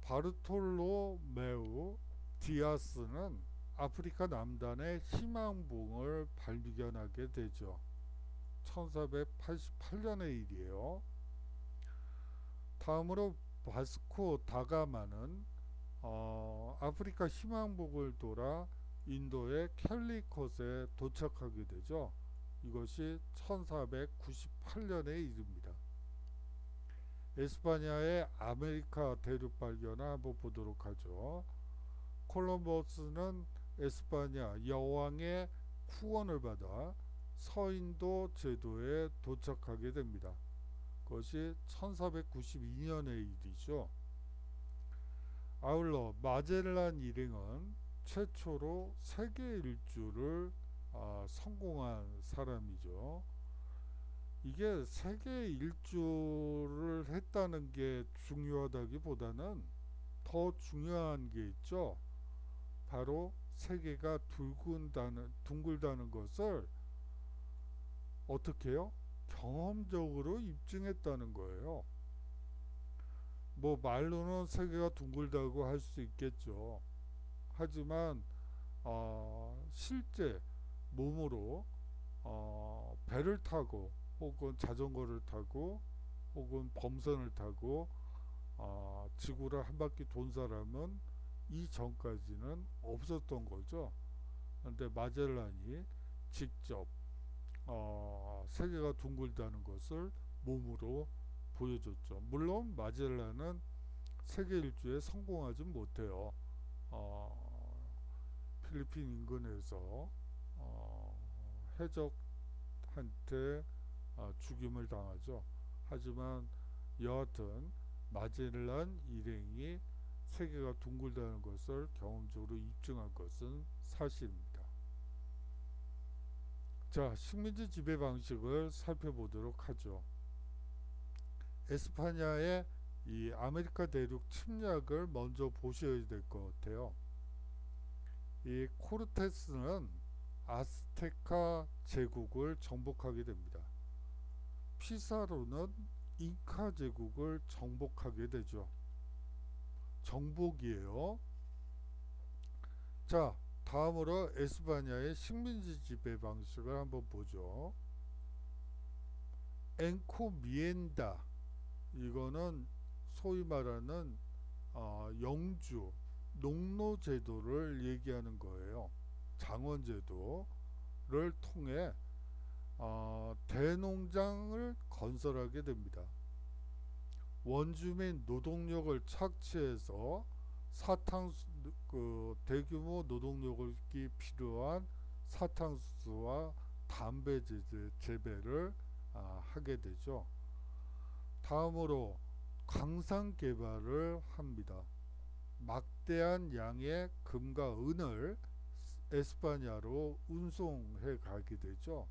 바르톨로메우 디아스는 아프리카 남단의 희망봉을 발견하게 되죠. 1488년의 일이에요. 다음으로 바스코 다가마는 아프리카 희망복을 돌아 인도의 캘리컷에 도착하게 되죠. 이것이 1498년의 일입니다. 에스파냐의 아메리카 대륙 발견을 한번 보도록 하죠. 콜럼버스는 에스파냐 여왕의 후원을 받아 서인도 제도에 도착하게 됩니다. 그것이 1492년의 일이죠. 아울러 마젤란 일행은 최초로 세계 일주를 성공한 사람이죠. 이게 세계 일주를 했다는 게 중요하다기보다는 더 중요한 게 있죠. 바로 세계가 둥글다는 것을 어떻게 해요? 경험적으로 입증했다는 거예요. 뭐 말로는 세계가 둥글다고 할 수 있겠죠. 하지만 실제 몸으로 배를 타고 혹은 자전거를 타고 혹은 범선을 타고 지구를 한 바퀴 돈 사람은 이전까지는 없었던 거죠. 그런데 마젤란이 직접 세계가 둥글다는 것을 몸으로 보여줬죠. 물론 마젤란은 세계 일주에 성공하진 못해요. 필리핀 인근에서 해적한테 죽임을 당하죠. 하지만 여하튼 마젤란 일행이 세계가 둥글다는 것을 경험적으로 입증한 것은 사실입니다. 자, 식민지 지배 방식을 살펴보도록 하죠. 에스파냐의 이 아메리카 대륙 침략을 먼저 보셔야 될 것 같아요. 이 코르테스는 아스테카 제국을 정복하게 됩니다. 피사로는 잉카 제국을 정복하게 되죠. 정복이에요. 자, 다음으로 에스파냐의 식민지 지배 방식을 한번 보죠. 엔코미엔다, 이거는 소위 말하는 영주 농노제도를 얘기하는 거예요. 장원제도를 통해 대농장을 건설하게 됩니다. 원주민 노동력을 착취해서 대규모 노동력이 필요한 사탕수수와 담배 재배를 하게 되죠. 다음으로 광산 개발을 합니다. 막대한 양의 금과 은을 에스파냐로 운송해 가게 되죠.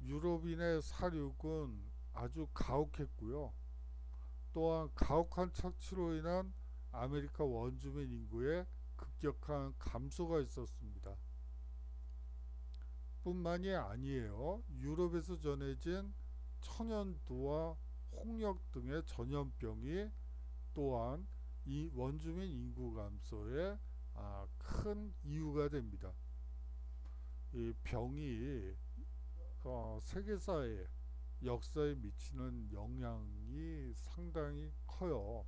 유럽인의 사륙은 아주 가혹했고요. 또한 가혹한 착취로 인한 아메리카 원주민 인구의 급격한 감소가 있었습니다. 뿐만이 아니에요. 유럽에서 전해진 천연두와 홍역 등의 전염병이 또한 이 원주민 인구 감소에 큰 이유가 됩니다. 이 병이 세계사의 역사에 미치는 영향이 상당히 커요.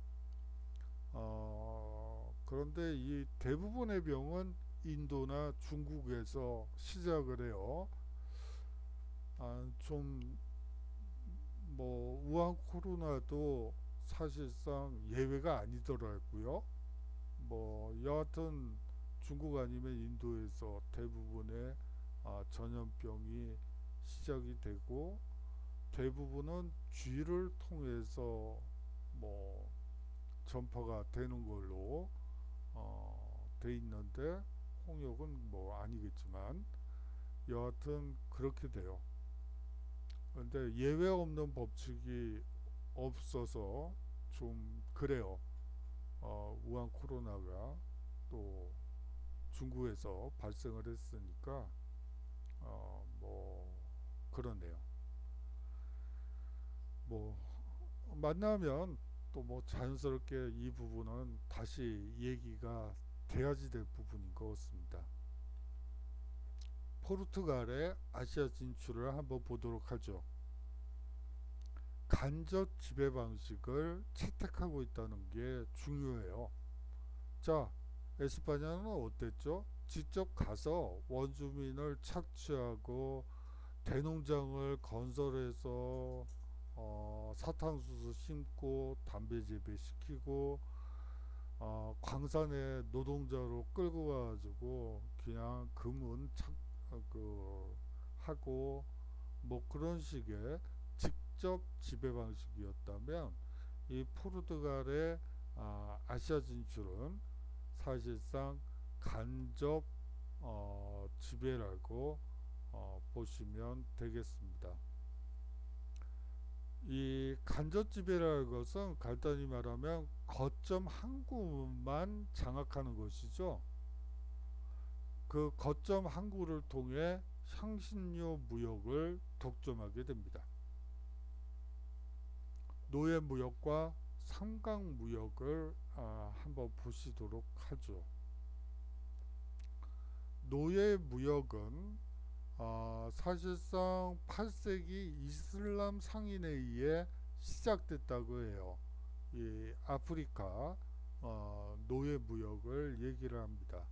그런데 이 대부분의 병은 인도나 중국에서 시작을 해요. 좀 뭐 우한 코로나도 사실상 예외가 아니더라고요. 뭐 여하튼 중국 아니면 인도에서 대부분의 전염병이 시작이 되고 대부분은 쥐를 통해서 뭐 전파가 되는 걸로 돼 있는데 홍역은 뭐 아니겠지만 여하튼 그렇게 돼요. 그런데 예외 없는 법칙이 없어서 좀 그래요. 우한 코로나가 또 중국에서 발생을 했으니까 뭐 그러네요. 뭐 만나면 또 뭐 자연스럽게 이 부분은 다시 얘기가 돼야지 될 부분인 것 같습니다. 포르투갈의 아시아 진출을 한번 보도록 하죠. 간접 지배 방식을 채택하고 있다는 게 중요해요. 자, 에스파냐는 어땠죠? 직접 가서 원주민을 착취하고 대농장을 건설해서 사탕수수 심고 담배 재배시키고 광산에 노동자로 끌고 가가지고 그냥 금은 하고 뭐 그런 식의 직접 지배 방식이었다면 이 포르투갈의 아시아 진출은 사실상 간접 지배라고 보시면 되겠습니다. 이 간접 지배라는 것은 간단히 말하면 거점 항구만 장악하는 것이죠. 그 거점 항구를 통해 향신료 무역을 독점하게 됩니다. 노예 무역과 삼각 무역을 한번 보시도록 하죠. 노예 무역은 사실상 8세기 이슬람 상인에 의해 시작됐다고 해요. 이 아프리카 노예 무역을 얘기를 합니다.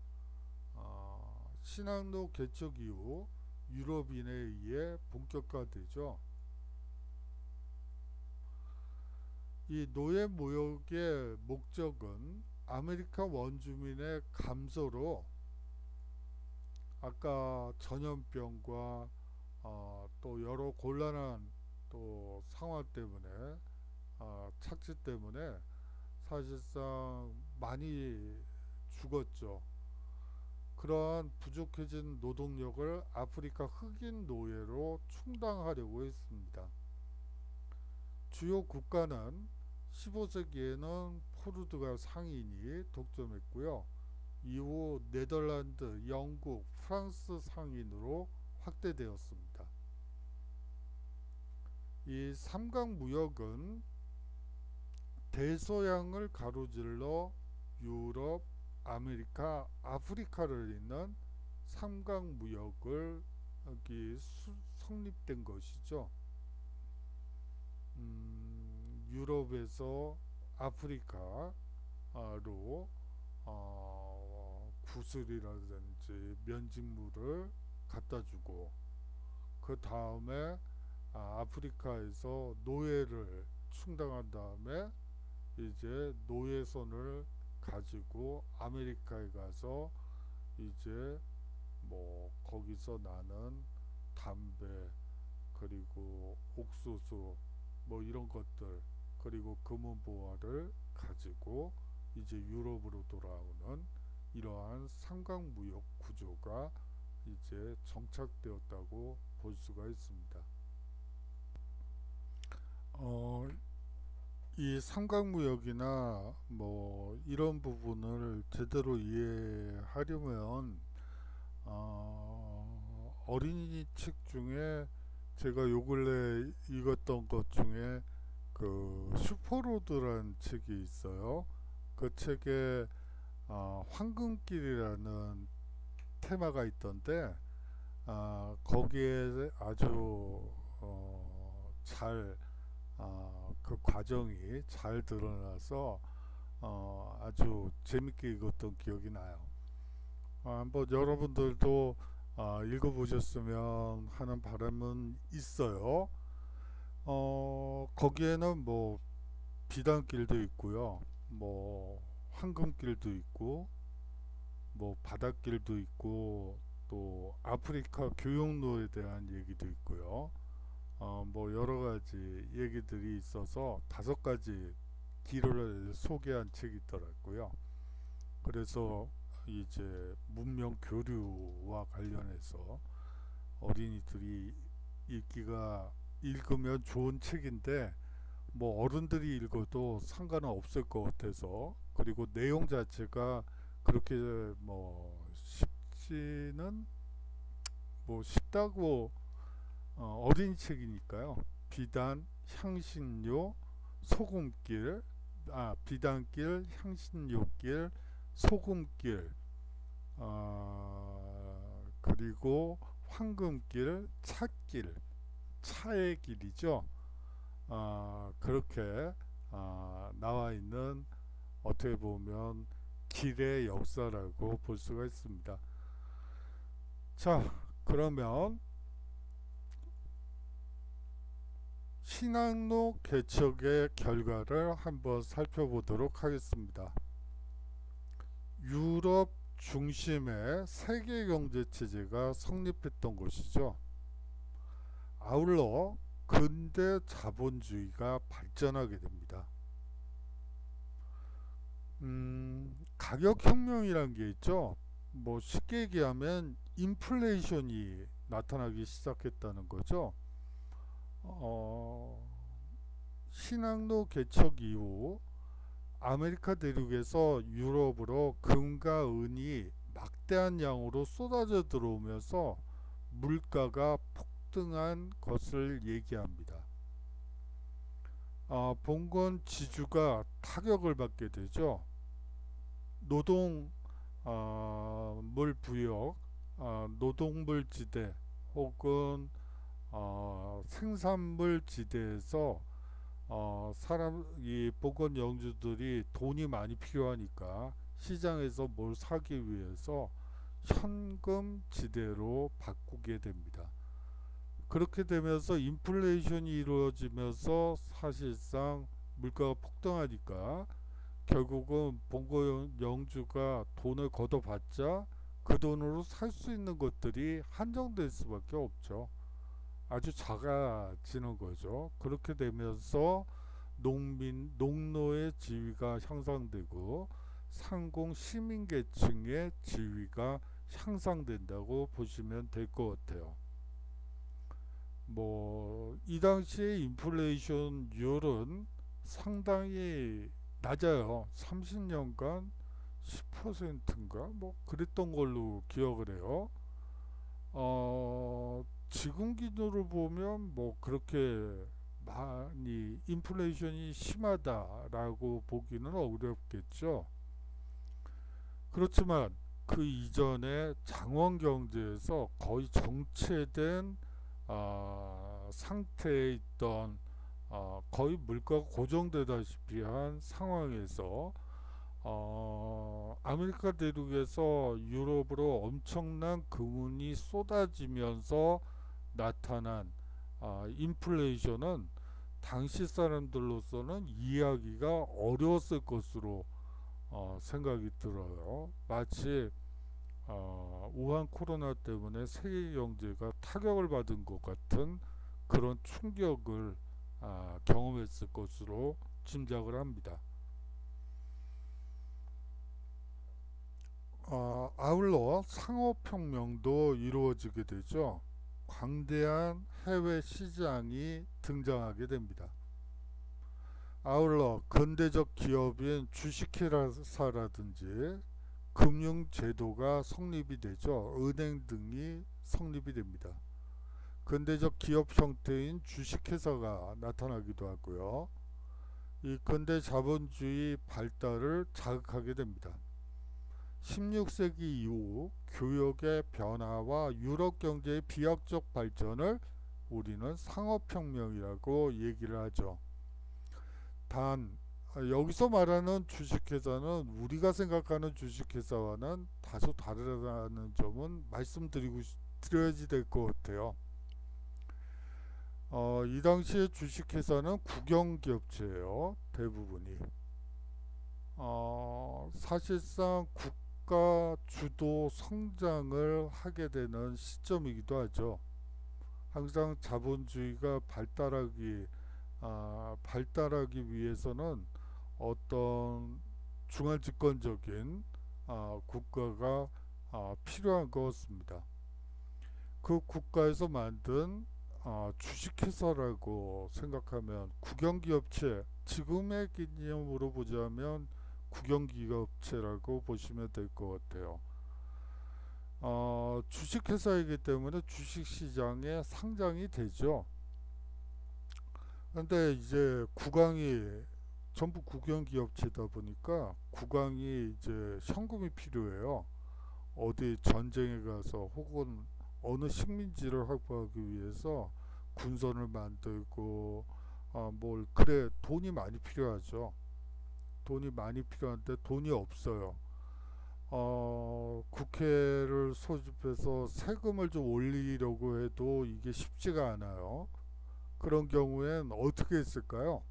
신학로 개척 이후 유럽인에 의해 본격화되죠. 이 노예 무역의 목적은 아메리카 원주민의 감소로 아까 전염병과 또 여러 곤란한 또 상황 때문에 착취 때문에 사실상 많이 죽었죠. 그러한 부족해진 노동력을 아프리카 흑인 노예로 충당하려고 했습니다. 주요 국가는 15세기에는 포르투갈 상인이 독점했고요. 이후 네덜란드, 영국, 프랑스 상인으로 확대되었습니다. 이 삼각무역은 대서양을 가로질러 유럽, 아메리카, 아프리카를 잇는 삼각무역을 여기 성립된 것이죠. 유럽에서 아프리카로 구슬이라든지 면직물을 갖다주고 그 다음에 아프리카에서 노예를 충당한 다음에 이제 노예선을 가지고 아메리카에 가서 이제 뭐 거기서 나는 담배 그리고 옥수수 뭐 이런 것들 그리고 금은보화를 가지고 이제 유럽으로 돌아오는 이러한 삼각무역 구조가 이제 정착되었다고 볼 수가 있습니다. 이 삼각무역이나 뭐 이런 부분을 제대로 이해하려면 어린이 책 중에 제가 요 근래 읽었던 것 중에 그 슈퍼로드라는 책이 있어요. 그 책에 황금길이라는 테마가 있던데 거기에 아주 잘 그 과정이 잘 드러나서 아주 재밌게 읽었던 기억이 나요. 한번 여러분들도 읽어보셨으면 하는 바람은 있어요. 거기에는 뭐 비단길도 있고요, 뭐 황금길도 있고, 뭐 바닷길도 있고, 또 아프리카 교역로에 대한 얘기도 있고요. 뭐 여러 가지 얘기들이 있어서 5가지 길을 소개한 책이 있더라고요. 그래서 이제 문명 교류와 관련해서 어린이들이 읽으면 좋은 책인데 뭐 어른들이 읽어도 상관은 없을 것 같아서, 그리고 내용 자체가 그렇게 뭐 쉽지는 뭐 쉽다고 어린이 책이니까요. 비단, 향신료, 소금길, 비단길, 향신료길, 소금길, 그리고 황금길, 찻길, 차의 길이죠. 그렇게 나와 있는 어떻게 보면 길의 역사라고 볼 수가 있습니다. 자, 그러면 신항로 개척의 결과를 한번 살펴보도록 하겠습니다. 유럽 중심의 세계 경제 체제가 성립했던 곳이죠. 아울러 근대 자본주의가 발전하게 됩니다. 가격혁명이란 게 있죠. 뭐 쉽게 얘기하면 인플레이션이 나타나기 시작했다는 거죠. 신항로 개척 이후 아메리카 대륙에서 유럽으로 금과 은이 막대한 양으로 쏟아져 들어오면서 물가가 폭등한 것을 얘기합니다. 봉건 지주가 타격을 받게 되죠. 노동 물 부역, 노동물 지대 혹은 생산물 지대에서 이 복원 영주들이 돈이 많이 필요하니까 시장에서 뭘 사기 위해서 현금 지대로 바꾸게 됩니다. 그렇게 되면서 인플레이션이 이루어지면서 사실상 물가가 폭등하니까 결국은 봉건 영주가 돈을 걷어봤자 그 돈으로 살 수 있는 것들이 한정될 수밖에 없죠. 아주 작아지는 거죠. 그렇게 되면서 농노의 지위가 향상되고 상공 시민계층의 지위가 향상된다고 보시면 될 것 같아요. 뭐 이 당시의 인플레이션율은 상당히 낮아요. 30년간 10%인가 뭐 그랬던 걸로 기억을 해요. 지금 기준으로 보면 뭐 그렇게 많이 인플레이션이 심하다라고 보기는 어렵겠죠. 그렇지만 그 이전에 장원 경제에서 거의 정체된 상태에 있던 거의 물가가 고정되다시피 한 상황에서 아메리카 대륙에서 유럽으로 엄청난 금운이 쏟아지면서 나타난 인플레이션은 당시 사람들로서는 이해하기가 어려웠을 것으로 생각이 들어요. 마치 우한 코로나 때문에 세계 경제가 타격을 받은 것 같은 그런 충격을 경험했을 것으로 짐작을 합니다. 아울러 상업혁명도 이루어지게 되죠. 광대한 해외 시장이 등장하게 됩니다. 아울러 근대적 기업인 주식회사라든지 금융제도가 성립이 되죠. 은행 등이 성립이 됩니다. 근대적 기업 형태인 주식회사가 나타나기도 하고요. 이 근대 자본주의 발달을 자극하게 됩니다. 16세기 이후 교역의 변화와 유럽 경제의 비약적 발전을 우리는 상업혁명이라고 얘기를 하죠. 단 여기서 말하는 주식회사는 우리가 생각하는 주식회사와는 다소 다르다는 점은 말씀드려야지 될 것 같아요. 이 당시의 주식회사는 국영기업체예요. 대부분이. 사실상 국가 주도 성장을 하게 되는 시점이기도 하죠. 항상 자본주의가 발달하기 위해서는 어떤 중앙집권적인 국가가 필요한 것 같습니다. 그 국가에서 만든 주식회사라고 생각하면 국영기업체, 지금의 개념으로 보자면 국영기업체라고 보시면 될 것 같아요. 주식회사이기 때문에 주식시장에 상장이 되죠. 근데 이제 국왕이 전부 국영기업체다 보니까 국왕이 이제 현금이 필요해요. 어디 전쟁에 가서 혹은 어느 식민지를 확보하기 위해서 군선을 만들고 그래, 돈이 많이 필요하죠. 돈이 많이 필요한데 돈이 없어요. 국회를 소집해서 세금을 좀 올리려고 해도 이게 쉽지가 않아요. 그런 경우엔 어떻게 했을까요?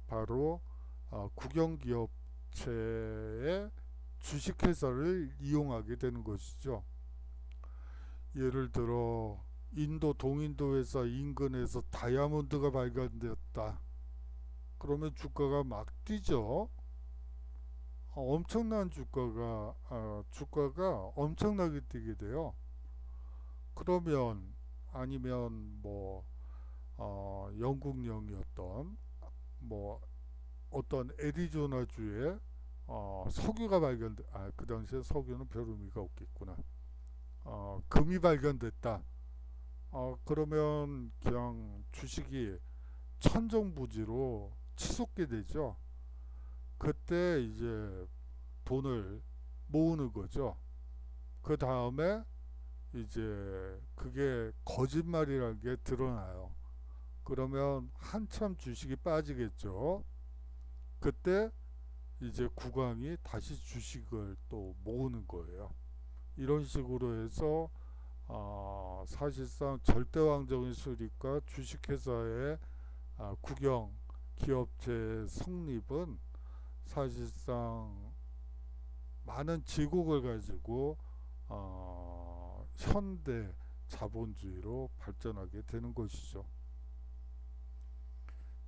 바로 국영기업체의 주식회사를 이용하게 되는 것이죠. 예를 들어 인도 동인도 회사 인근에서 다이아몬드가 발견되었다. 그러면 주가가 막 뛰죠. 엄청난 주가가 엄청나게 뛰게 돼요. 그러면 아니면 영국령이었던 뭐 어떤 애리조나주에 석유가 그 당시에 석유는 별 의미가 없겠구나. 금이 발견됐다. 그러면 그냥 주식이 천정부지로 치솟게 되죠. 그때 이제 돈을 모으는 거죠. 그 다음에 이제 그게 거짓말이라는 게 드러나요. 그러면 한참 주식이 빠지겠죠. 그때 이제 국왕이 다시 주식을 또 모으는 거예요. 이런 식으로 해서 사실상 절대왕정의 수립과 주식회사의 국영 기업체 성립은 사실상 많은 제국을 가지고 현대 자본주의로 발전하게 되는 것이죠.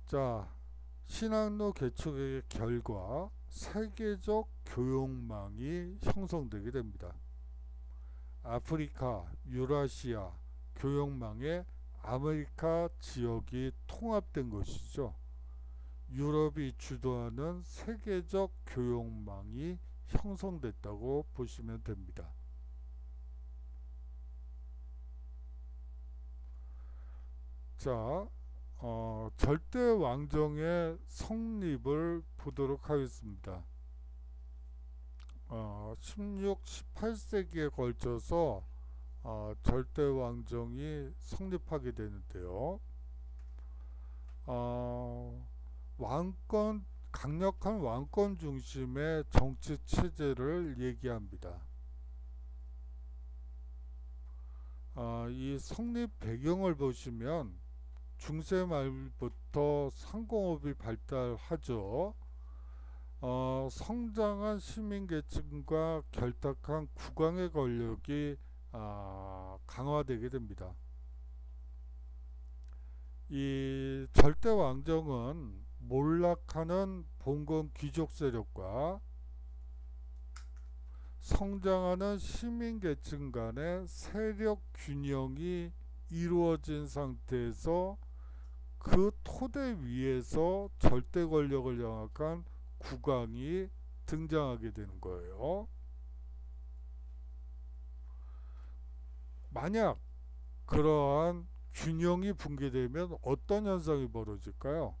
자, 신항로 개척의 결과 세계적 교역망이 형성되게 됩니다. 아프리카, 유라시아 교역망에 아메리카 지역이 통합된 것이죠. 유럽이 주도하는 세계적 교역망이 형성됐다고 보시면 됩니다. 자, 절대 왕정의 성립을 보도록 하겠습니다. 16, 18세기에 걸쳐서 절대 왕정이 성립하게 되는데요. 강력한 왕권 중심의 정치 체제를 얘기합니다. 이 성립 배경을 보시면 중세 말부터 상공업이 발달하죠. 성장한 시민계층과 결탁한 국왕의 권력이 강화되게 됩니다. 이 절대 왕정은 몰락하는 봉건 귀족 세력과 성장하는 시민계층 간의 세력 균형이 이루어진 상태에서 그 토대 위에서 절대 권력을 장악한 국왕이 등장하게 되는 거예요. 만약 그러한 균형이 붕괴되면 어떤 현상이 벌어질까요?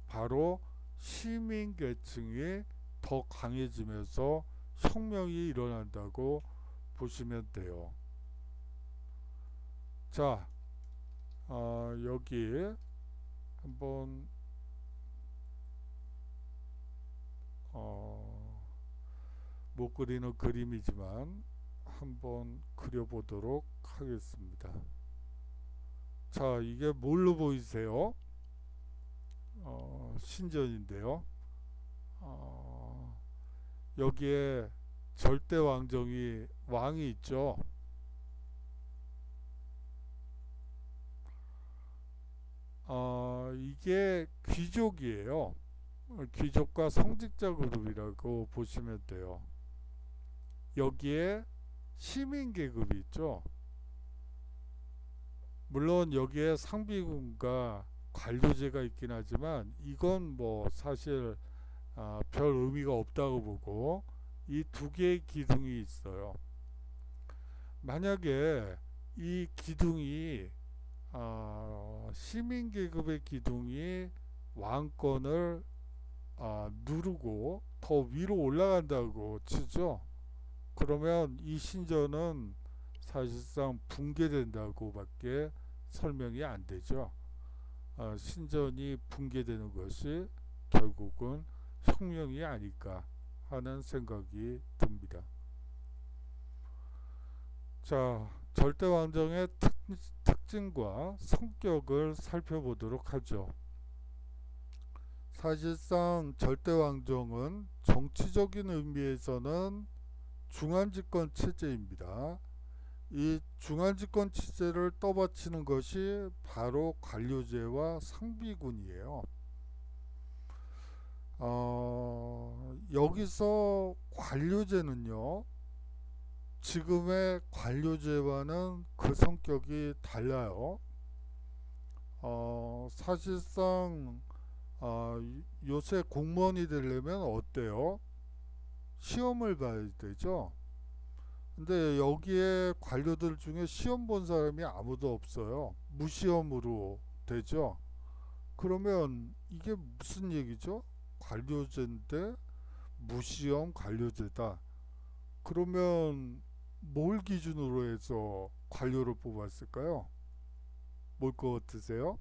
바로 시민계층이 더 강해지면서 혁명이 일어난다고 보시면 돼요. 자, 여기 한번 못 그리는 그림이지만 한번 그려보도록 하겠습니다. 자, 이게 뭘로 보이세요? 신전인데요. 여기에 절대 왕이 있죠. 이게 귀족이에요. 귀족과 성직자 그룹이라고 보시면 돼요. 여기에 시민 계급이 있죠. 물론 여기에 상비군과 관료제가 있긴 하지만 이건 사실 별 의미가 없다고 보고 이 두 개의 기둥이 있어요. 만약에 이 기둥이 시민 계급의 기둥이 왕권을 누르고 더 위로 올라간다고 치죠. 그러면 이 신전은 사실상 붕괴된다고 밖에 설명이 안 되죠. 신전이 붕괴되는 것이 결국은 혁명이 아닐까 하는 생각이 듭니다. 자, 절대왕정의 특징과 성격을 살펴보도록 하죠. 사실상 절대왕정은 정치적인 의미에서는 중앙집권 체제입니다. 이 중앙집권 체제를 떠받치는 것이 바로 관료제와 상비군이에요. 여기서 관료제는요, 지금의 관료제와는 그 성격이 달라요. 사실상 요새 공무원이 되려면 어때요? 시험을 봐야 되죠. 근데 여기에 관료들 중에 시험 본 사람이 아무도 없어요. 무시험으로 되죠. 그러면 이게 무슨 얘기죠? 관료제인데 무시험 관료제다. 그러면 뭘 기준으로 해서 관료를 뽑았을까요? 뭘 것 같으세요?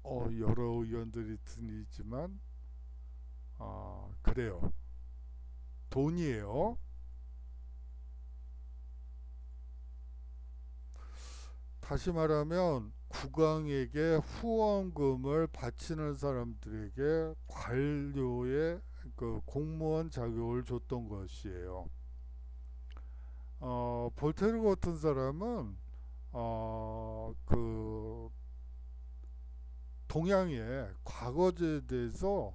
여러 의원들이 드니지만 그래요. 돈이에요. 다시 말하면 국왕에게 후원금을 바치는 사람들에게 관료의 그 공무원 자격을 줬던 것이에요. 볼테르 같은 사람은 그 동양의 과거제에 대해서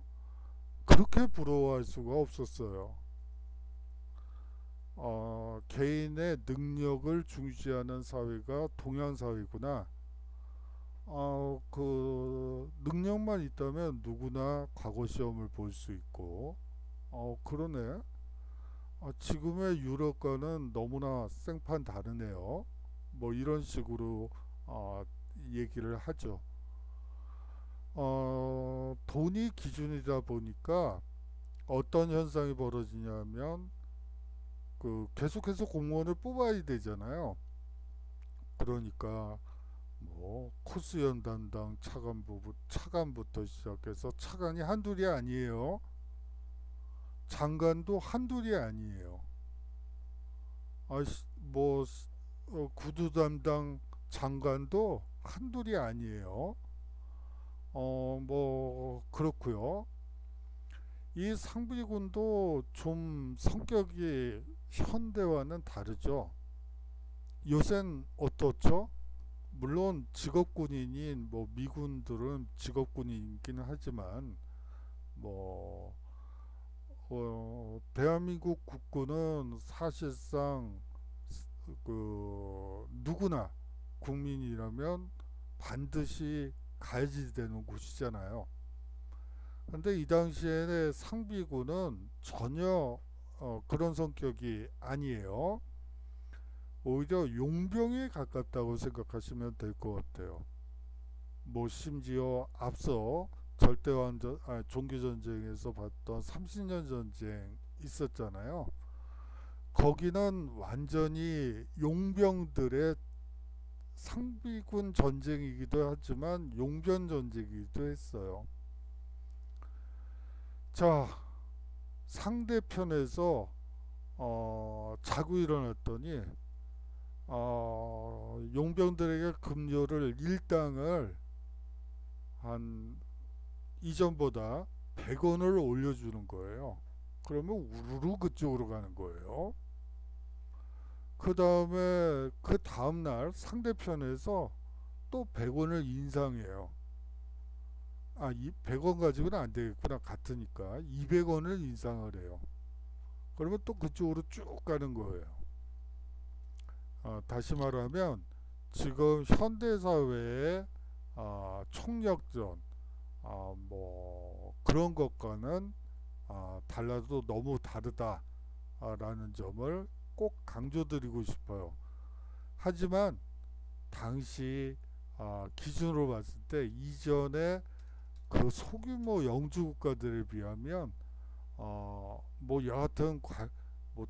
그렇게 부러워할 수가 없었어요. 개인의 능력을 중시하는 사회가 동양 사회구나. 그 능력만 있다면 누구나 과거 시험을 볼 수 있고, 그러네. 지금의 유럽과는 너무나 생판 다르네요. 뭐 이런 식으로 얘기를 하죠. 돈이 기준이다 보니까 어떤 현상이 벌어지냐면 계속해서 공무원을 뽑아야 되잖아요. 그러니까 뭐 코스연 담당 차관부터 시작해서 차관이 한둘이 아니에요. 장관도 한둘이 아니에요. 뭐 구두 담당 장관도 한둘이 아니에요. 뭐 그렇고요. 이 상비군도 좀 성격이 현대와는 다르죠. 요샌 어떻죠? 물론 직업군인인 뭐 미군들은 직업군인이긴 하지만 뭐 대한민국 국군은 사실상 누구나 국민이라면 반드시 가야지 되는 곳이잖아요. 근데 이 당시에 상비군은 전혀 그런 성격이 아니에요. 오히려 용병에 가깝다고 생각하시면 될 것 같아요. 뭐 심지어 앞서 종기전쟁에서 봤던 30년 전쟁 있었잖아요. 거기는 완전히 용병들의 상비군 전쟁이기도 하지만 용변 전쟁이기도 했어요. 자, 상대편에서 자고 일어났더니 용병들에게 급료를 일당을 한 이전보다 100원을 올려주는 거예요. 그러면 우르르 그쪽으로 가는 거예요. 그 다음날 상대편에서 또 100원을 인상해요. 100원 가지고는 안 되겠구나. 같으니까 200원을 인상을 해요. 그러면 또 그쪽으로 쭉 가는 거예요. 다시 말하면 지금 현대사회의 총력전 뭐 그런 것과는 달라도 너무 다르다라는 점을 꼭 강조드리고 싶어요. 하지만 당시 기준으로 봤을 때 이전에 그 소규모 영주 국가들에 비하면 뭐 여하튼 뭐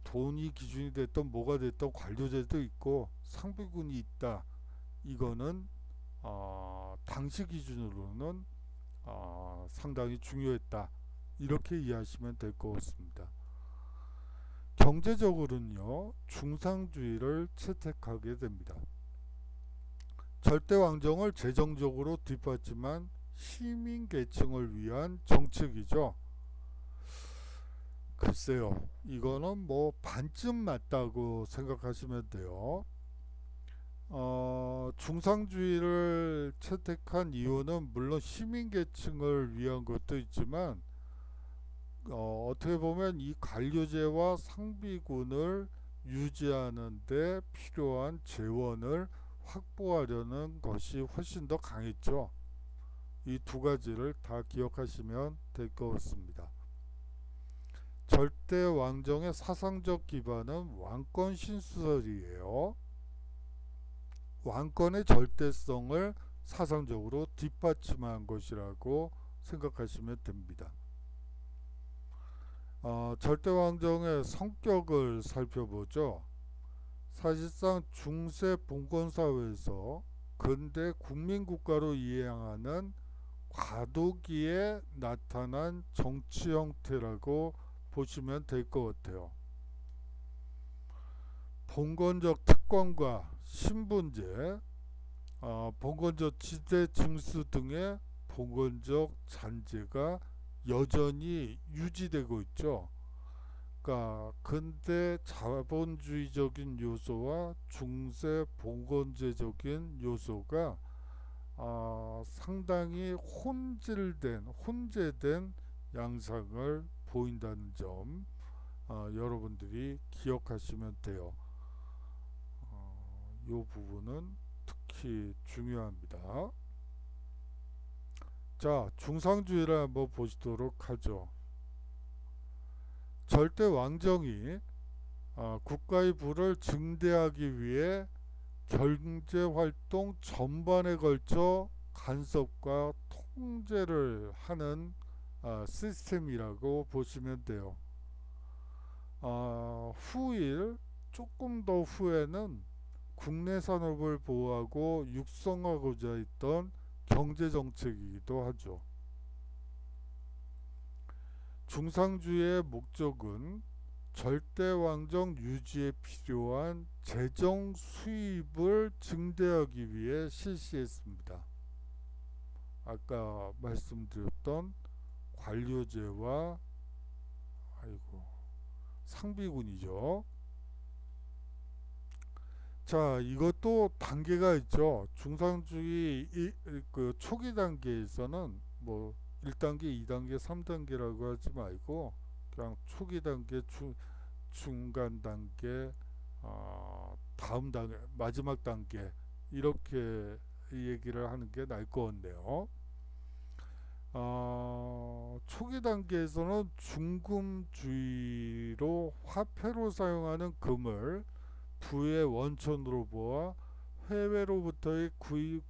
돈이 기준이 됐던 뭐가 됐던 관료제도 있고 상비군이 있다, 이거는 당시 기준으로는 상당히 중요했다. 이렇게 이해하시면 될 것 같습니다. 경제적으로는요, 중상주의를 채택하게 됩니다. 절대왕정을 재정적으로 뒷받침한 시민계층을 위한 정책이죠. 글쎄요, 이거는 뭐 반쯤 맞다고 생각하시면 돼요. 중상주의를 채택한 이유는 물론 시민계층을 위한 것도 있지만 어떻게 보면 이 관료제와 상비군을 유지하는 데 필요한 재원을 확보하려는 것이 훨씬 더 강했죠. 이 두 가지를 다 기억하시면 될 것 같습니다. 절대 왕정의 사상적 기반은 왕권 신수설이에요. 왕권의 절대성을 사상적으로 뒷받침한 것이라고 생각하시면 됩니다. 절대왕정의 성격을 살펴보죠. 사실상 중세 봉건사회에서 근대 국민국가로 이행하는 과도기에 나타난 정치 형태라고 보시면 될 것 같아요. 봉건적 특권과 신분제, 봉건적 지대 증수 등의 봉건적 잔재가 여전히 유지되고 있죠. 그러니까 근대 자본주의적인 요소와 중세 봉건제적인 요소가 상당히 혼재된 양상을 보인다는 점 여러분들이 기억하시면 돼요. 이 부분은 특히 중요합니다. 자, 중상주의를 한번 보시도록 하죠. 절대 왕정이 국가의 부를 증대하기 위해 경제활동 전반에 걸쳐 간섭과 통제를 하는 시스템이라고 보시면 돼요. 조금 더 후에는 국내 산업을 보호하고 육성하고자 했던 경제정책이기도 하죠. 중상주의의 목적은 절대왕정 유지에 필요한 재정 수입을 증대하기 위해 실시했습니다. 아까 말씀드렸던 관료제와 상비군이죠. 자, 이것도 단계가 있죠. 중상주의 초기 단계에서는 뭐 1단계, 2단계, 3단계라고 하지 말고 그냥 초기 단계, 중간 단계, 다음 단계, 마지막 단계 이렇게 얘기를 하는 게 나을 것 같네요. 초기 단계에서는 중금주의로 화폐로 사용하는 금을 부의 원천으로 보아 해외로부터의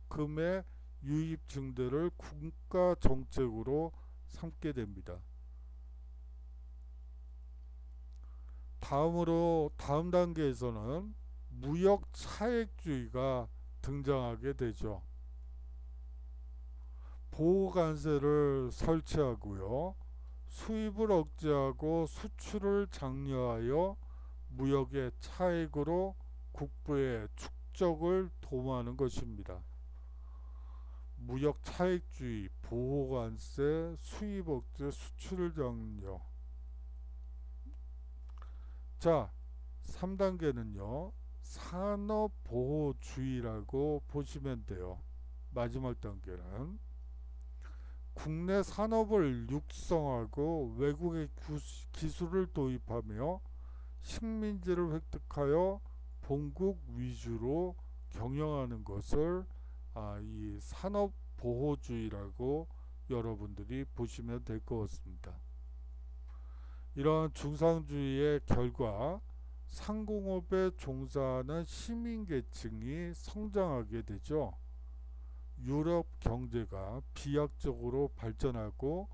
금의 유입 증대를 국가 정책으로 삼게 됩니다. 다음 단계에서는 무역 차액주의가 등장하게 되죠. 보호관세를 설치하고요. 수입을 억제하고 수출을 장려하여 무역의 차액으로 국부의 축적을 도모하는 것입니다. 무역 차익주의, 보호관세, 수입 억제, 수출 장려. 자, 3단계는요. 산업보호주의라고 보시면 돼요. 마지막 단계는 국내 산업을 육성하고 외국의 기술을 도입하며 식민지를 획득하여 본국 위주로 경영하는 것을 이 산업보호주의라고 여러분들이 보시면 될 것 같습니다. 이러한 중상주의의 결과 상공업에 종사하는 시민계층이 성장하게 되죠. 유럽 경제가 비약적으로 발전하고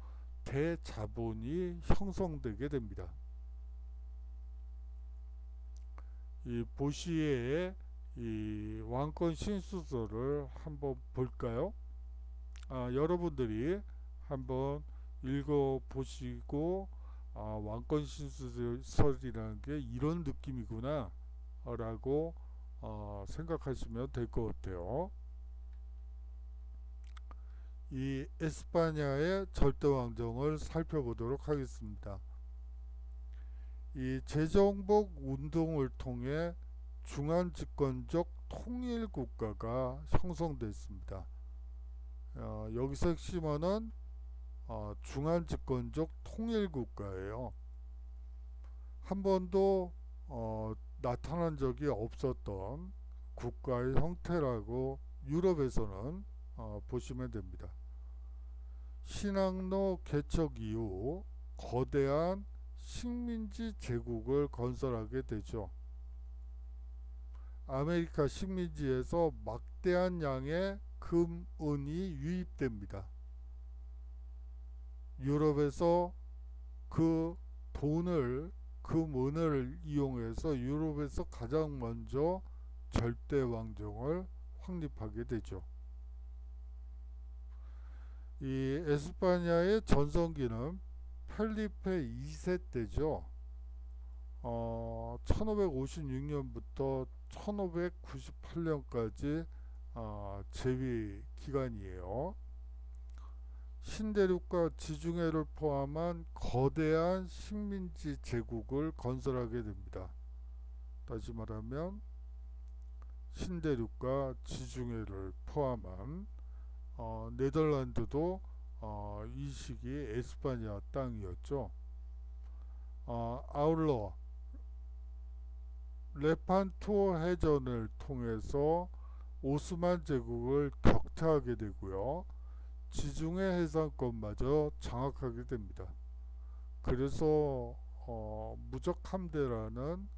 대자본이 형성되게 됩니다. 이 보시에의 이 왕권 신수설을 한번 볼까요? 여러분들이 한번 읽어보시고 왕권 신수설이라는 게 이런 느낌이구나 라고 생각하시면 될 것 같아요. 이 에스파냐의 절대왕정을 살펴보도록 하겠습니다. 이 재정복 운동을 통해 중앙집권적 통일국가가 형성됐습니다. 여기서 핵심어는 중앙집권적 통일국가예요. 한 번도 나타난 적이 없었던 국가의 형태라고 유럽에서는 보시면 됩니다. 신항로 개척 이후 거대한 식민지 제국을 건설하게 되죠. 아메리카 식민지에서 막대한 양의 금, 은이 유입됩니다. 유럽에서 그 돈을, 금, 은을 이용해서 유럽에서 가장 먼저 절대왕정을 확립하게 되죠. 이 에스파냐의 전성기는 펠리페 2세 때죠. 1556년부터 1598년까지 재위 기간이에요. 신대륙과 지중해를 포함한 거대한 식민지 제국을 건설하게 됩니다. 다시 말하면 신대륙과 지중해를 포함한 네덜란드도 이 시기 에스파냐 땅이었죠. 아울러 레판토 해전을 통해서 오스만 제국을 격퇴하게 되고요. 지중해 해상권마저 장악하게 됩니다. 그래서 무적함대라는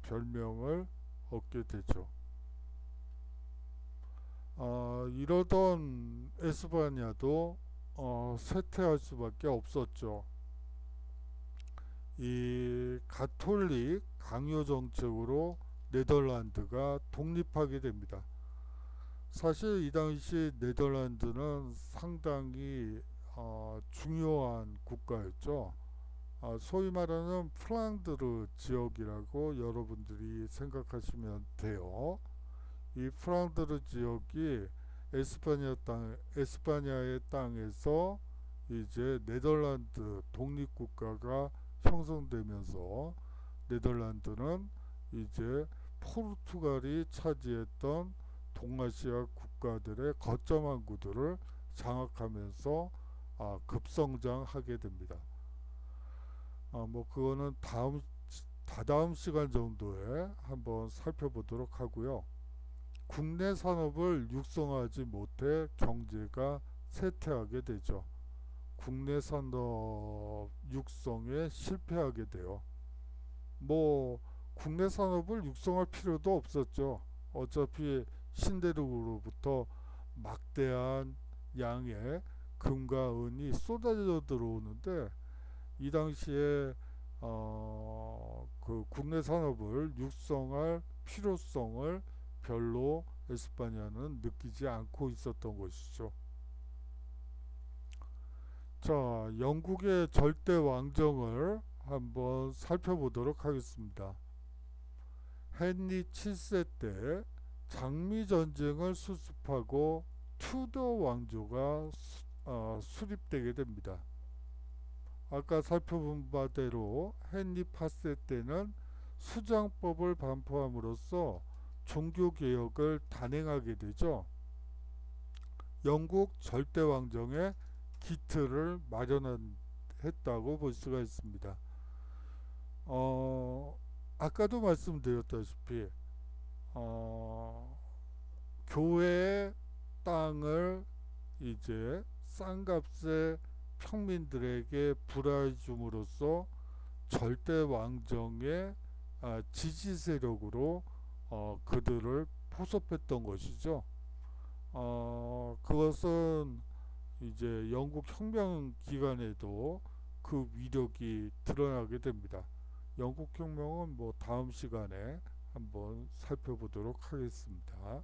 별명을 얻게 되죠. 이러던 에스파냐도 쇠퇴할 수밖에 없었죠. 이 가톨릭 강요 정책으로 네덜란드가 독립하게 됩니다. 사실 이 당시 네덜란드는 상당히 중요한 국가였죠. 소위 말하는 플랑드르 지역이라고 여러분들이 생각하시면 돼요. 이 플랑드르 지역이 에스파냐의 땅에서 이제 네덜란드 독립국가가 형성되면서 네덜란드는 이제 포르투갈이 차지했던 동아시아 국가들의 거점 항구들을 장악하면서 급성장하게 됩니다. 뭐 그거는 다다음 시간 정도에 한번 살펴보도록 하고요. 국내 산업을 육성하지 못해 경제가 쇠퇴하게 되죠. 국내 산업 육성에 실패하게 돼요. 뭐 국내 산업을 육성할 필요도 없었죠. 어차피 신대륙으로부터 막대한 양의 금과 은이 쏟아져 들어오는데 이 당시에 그 국내 산업을 육성할 필요성을 별로 에스파냐는 느끼지 않고 있었던 것이죠. 자, 영국의 절대 왕정을 한번 살펴보도록 하겠습니다. 헨리 7세 때 장미 전쟁을 수습하고 투더 왕조가 수립되게 됩니다. 아까 살펴본 바대로 헨리 8세 때는 수장법을 반포함으로써 종교개혁을 단행하게 되죠. 영국 절대왕정의 기틀을 마련했다고 볼 수가 있습니다. 아까도 말씀드렸다시피 교회의 땅을 이제 싼 값에 평민들에게 불화해 줌으로써 절대 왕정의 지지 세력으로 그들을 포섭했던 것이죠. 그것은 이제 영국 혁명 기간에도 그 위력이 드러나게 됩니다. 영국 혁명은 뭐 다음 시간에 한번 살펴보도록 하겠습니다.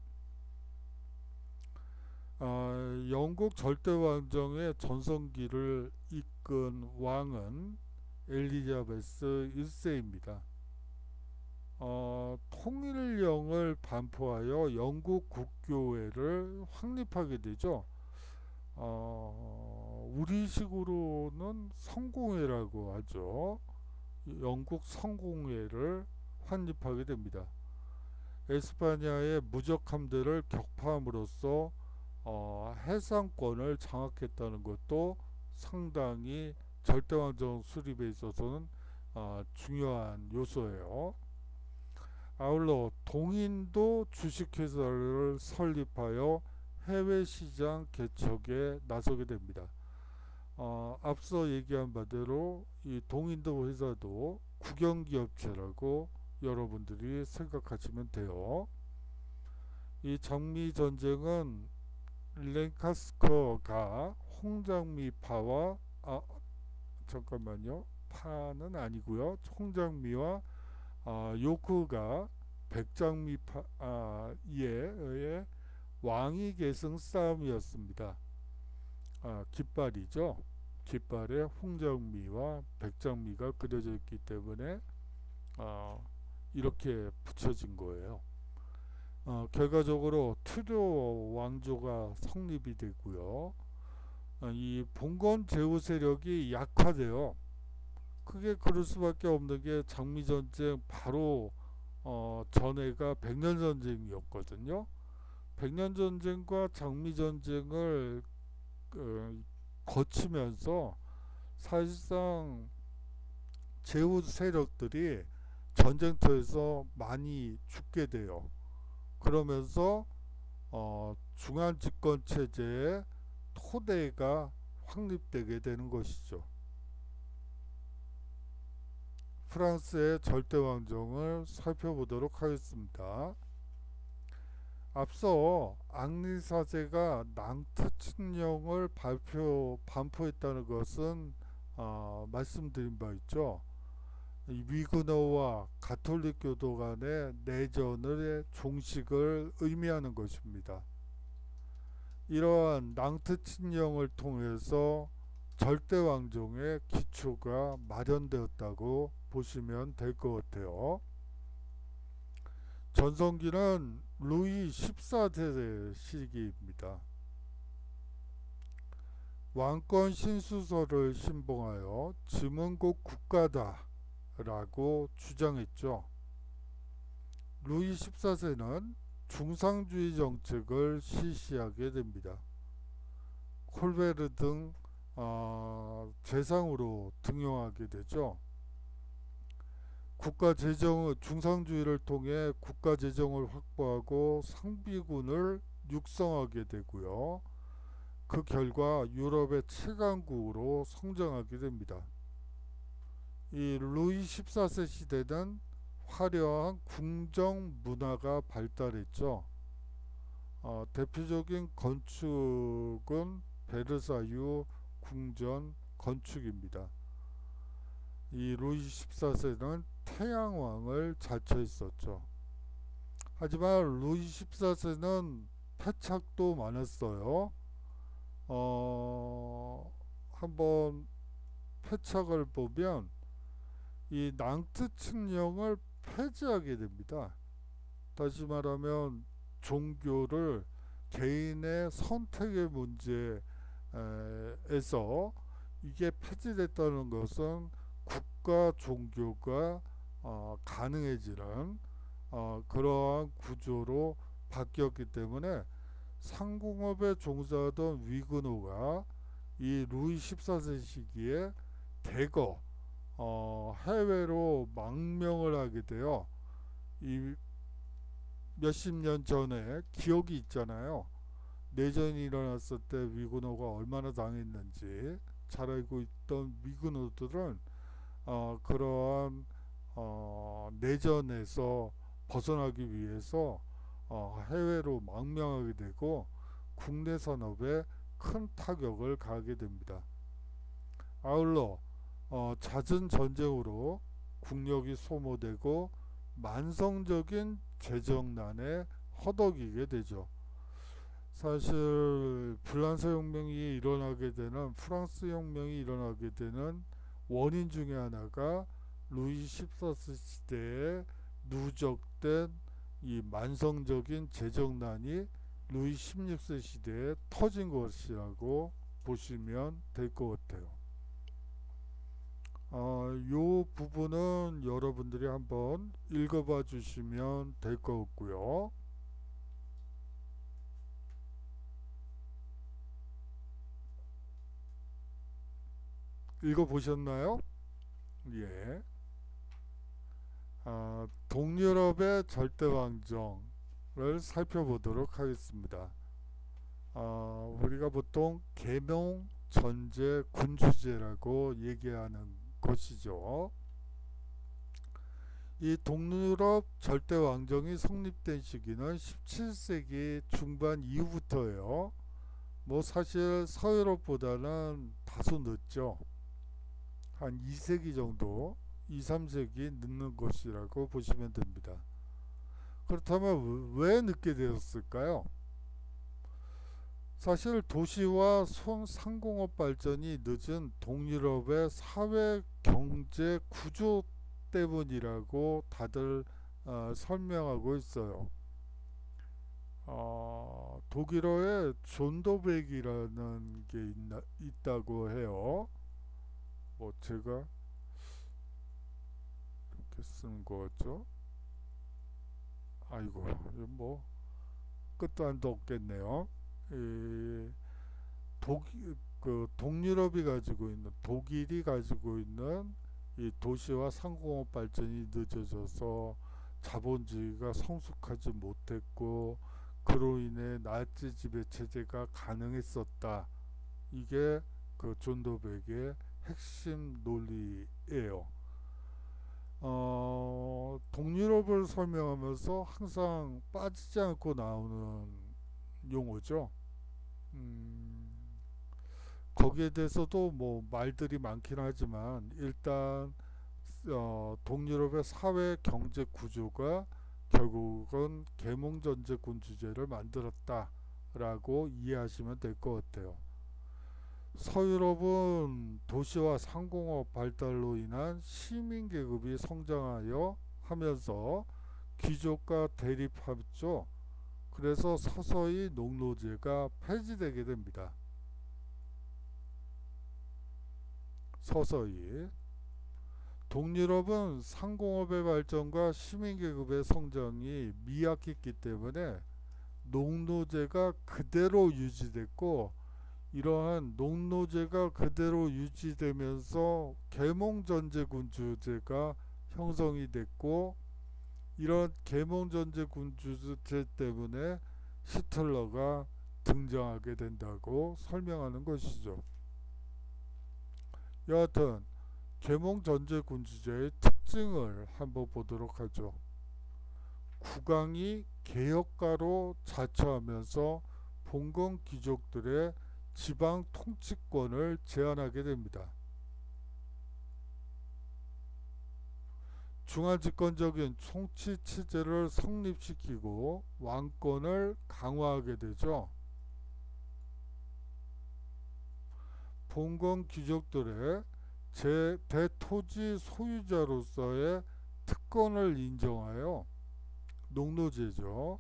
영국 절대왕정의 전성기를 이끈 왕은 엘리자베스 1세입니다. 통일령을 반포하여 영국 국교회를 확립하게 되죠. 우리식으로는 성공회라고 하죠. 영국 성공회를 확립하게 됩니다. 에스파냐의 무적 함대를 격파함으로써 해상권을 장악했다는 것도 상당히 절대왕정 수립에 있어서는 중요한 요소예요. 아울러 동인도 주식회사를 설립하여 해외시장 개척에 나서게 됩니다. 앞서 얘기한 바대로 이 동인도 회사도 국영기업체라고 여러분들이 생각하시면 돼요. 이 장미전쟁은 랭카스커가 홍장미파와 잠깐만요. 파는 아니고요. 홍장미와 요크가 백장미파에 의해 왕위 계승 싸움이었습니다. 깃발이죠. 깃발에 홍장미와 백장미가 그려져 있기 때문에 이렇게 붙여진 거예요. 결과적으로 투도 왕조가 성립이 되고요. 이 봉건 제후 세력이 약화돼요. 그게 그럴 수밖에 없는 게 장미전쟁 바로 전해가 백년전쟁이었거든요. 백년전쟁과 장미전쟁을 거치면서 사실상 제후 세력들이 전쟁터에서 많이 죽게 돼요. 그러면서 중앙 집권 체제의 토대가 확립되게 되는 것이죠. 프랑스의 절대왕정을 살펴보도록 하겠습니다. 앞서 앙리 4세가 낭트 칙령을 반포했다는 것은 말씀드린 바 있죠. 위그너와 가톨릭 교도 간의 내전의 종식을 의미하는 것입니다. 이러한 낭트 칙령을 통해서 절대왕정의 기초가 마련되었다고 보시면 될 것 같아요. 전성기는 루이 14세 시기입니다. 왕권 신수설을 신봉하여 지문국 국가다 라고 주장했죠. 루이 14세는 중상주의 정책을 실시하게 됩니다. 콜베르 등 재상으로 등용하게 되죠. 중상주의를 통해 국가 재정을 확보하고 상비군을 육성하게 되고요. 그 결과 유럽의 최강국으로 성장하게 됩니다. 이 루이 14세 시대는 화려한 궁정 문화가 발달했죠. 대표적인 건축은 베르사유 궁전 건축입니다. 이 루이 14세는 태양왕을 자처했었죠. 하지만 루이 14세는 패착도 많았어요. 한번 패착을 보면 이 낭트 칙령을 폐지하게 됩니다. 다시 말하면 종교를 개인의 선택의 문제에서 이게 폐지됐다는 것은 국가 종교가 가능해지는 그러한 구조로 바뀌었기 때문에 상공업에 종사하던 위그노가 이 루이 14세 시기에 대거 해외로 망명을 하게 돼요. 이 몇십 년 전에 기억이 있잖아요. 내전이 일어났을 때 위그노가 얼마나 당했는지 잘 알고 있던 위그노들은 그러한 내전에서 벗어나기 위해서 해외로 망명하게 되고 국내 산업에 큰 타격을 가하게 됩니다. 아울러 잦은 전쟁으로 국력이 소모되고 만성적인 재정난에 허덕이게 되죠. 사실 프랑스 혁명이 일어나게 되는 프랑스 혁명이 일어나게 되는 원인 중에 하나가 루이 14세 시대에 누적된 이 만성적인 재정난이 루이 16세 시대에 터진 것이라고 보시면 될 것 같아요. 요 부분은 여러분들이 한번 읽어봐 주시면 될 것 같고요. 읽어보셨나요? 예. 동유럽의 절대왕정을 살펴보도록 하겠습니다. 우리가 보통 계몽 전제 군주제라고 얘기하는 것이죠. 이 동유럽 절대왕정이 성립된 시기는 17세기 중반 이후부터예요. 뭐 사실 서유럽보다는 다소 늦죠. 한 2세기 정도, 2, 3세기 늦는 것이라고 보시면 됩니다. 그렇다면 왜 늦게 되었을까요? 사실 도시와 상공업 발전이 늦은 동유럽의 사회 경제 구조 때문이라고 다들 설명하고 있어요. 독일어에 존도백이라는 게 있다고 해요. 뭐 제가 이렇게 쓰는 거죠. 아이고, 뭐 끝도 안도 없겠네요. 동유럽이 가지고 있는, 독일이 가지고 있는 이 도시와 상공업 발전이 늦어져서 자본주의가 성숙하지 못했고, 그로 인해 나치 지배 체제가 가능했었다. 이게 그 존도백의 핵심 논리예요. 동유럽을 설명하면서 항상 빠지지 않고 나오는 용어죠. 거기에 대해서도 뭐 말들이 많긴 하지만 일단 동유럽의 사회 경제 구조가 결국은 계몽전제군주제를 만들었다라고 이해하시면 될 것 같아요. 서유럽은 도시와 상공업 발달로 인한 시민계급이 성장하여 하면서 귀족과 대립하죠. 그래서 서서히 농노제가 폐지되게 됩니다. 서서히. 동유럽은 상공업의 발전과 시민계급의 성장이 미약했기 때문에 농노제가 그대로 유지됐고, 이러한 농노제가 그대로 유지되면서 계몽전제군주제가 형성이 됐고, 이런 계몽전제군주제 때문에 히틀러가 등장하게 된다고 설명하는 것이죠. 여하튼 계몽전제군주제의 특징을 한번 보도록 하죠. 국왕이 개혁가로 자처하면서 봉건 귀족들의 지방 통치권을 제한하게 됩니다. 중앙집권적인 통치 체제를 성립시키고 왕권을 강화하게 되죠. 봉건 귀족들의 대토지 소유자로서의 특권을 인정하여 농노제죠.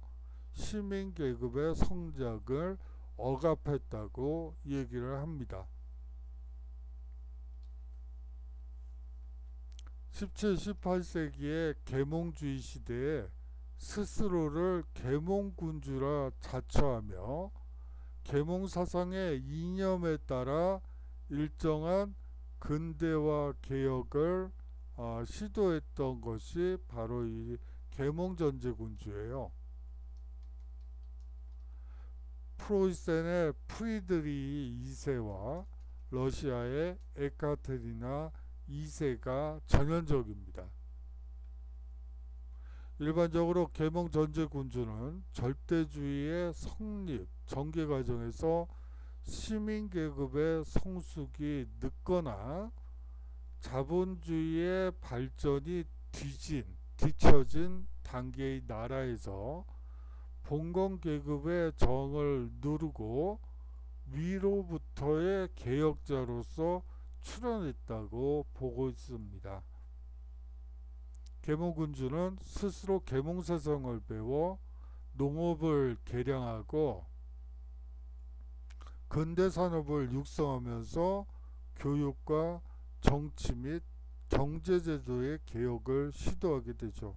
시민계급의 성장을 억압했다고 얘기를 합니다. 17, 18세기의 계몽주의 시대에 스스로를 계몽군주라 자처하며 계몽사상의 이념에 따라 일정한 근대화 개혁을 시도했던 것이 바로 이 계몽전제군주예요. 프로이센의 프리드리히 2세와 러시아의 에카테리나 2세가 전형적입니다. 일반적으로 계몽전제군주는 절대주의의 성립, 전개 과정에서 시민계급의 성숙이 늦거나 자본주의의 발전이 뒤진 뒤처진 단계의 나라에서 봉건 계급의 정을 누르고 위로부터의 개혁자로서 출현했다고 보고 있습니다. 계몽군주는 스스로 계몽사성을 배워 농업을 개량하고 근대산업을 육성하면서 교육과 정치 및 경제제도의 개혁을 시도하게 되죠.